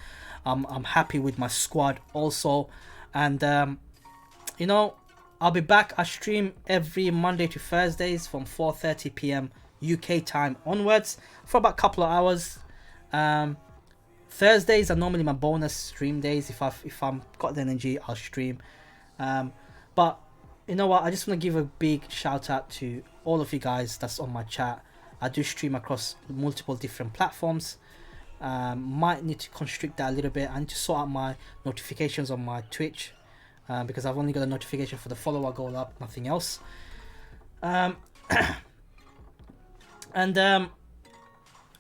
S1: I'm happy with my squad also, and you know, I'll be back. I stream every Monday to Thursdays from 4:30 p.m. UK time onwards for about a couple of hours. Thursdays are normally my bonus stream days. If I'm got the energy, I'll stream. But you know what? I just want to give a big shout out to all of you guys that's on my chat. I do stream across multiple different platforms. Might need to constrict that a little bit. I need to sort out my notifications on my Twitch, because I've only got a notification for the follower goal up, nothing else. And I'm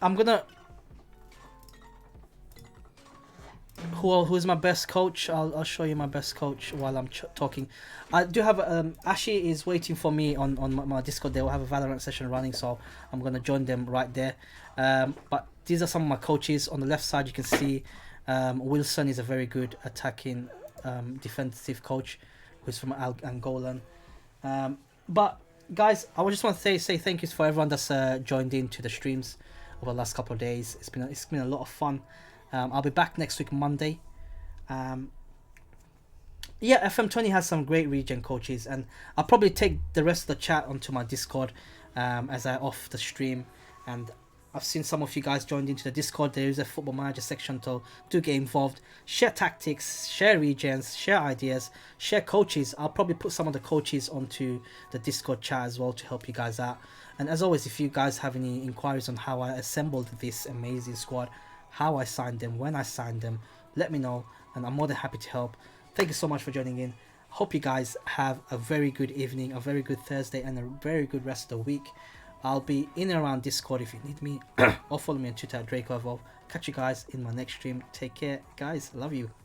S1: gonna... Who's my best coach? I'll show you my best coach while I'm talking. I do have Ashi is waiting for me on my Discord. They will have a Valorant session running, so I'm gonna join them right there. But these are some of my coaches. On the left side, you can see Wilson is a very good attacking defensive coach who's from Angolan. But guys, I just want to say thank you for everyone that's joined in to the streams over the last couple of days. It's been a lot of fun. I'll be back next week Monday. Yeah, FM20 has some great region coaches, and I'll probably take the rest of the chat onto my Discord as I off the stream. And I've seen some of you guys joined into the Discord. There is a Football Manager section, to do get involved, share tactics, share regions, share ideas, share coaches. I'll probably put some of the coaches onto the Discord chat as well to help you guys out. And as always, if you guys have any inquiries on how I assembled this amazing squad, how I signed them, when I signed them, let me know, and I'm more than happy to help. Thank you so much for joining in. Hope you guys have a very good evening, a very good Thursday, and a very good rest of the week. I'll be in and around Discord if you need me, or follow me on Twitter at Draco Evolve. Catch you guys in my next stream. Take care, guys. Love you.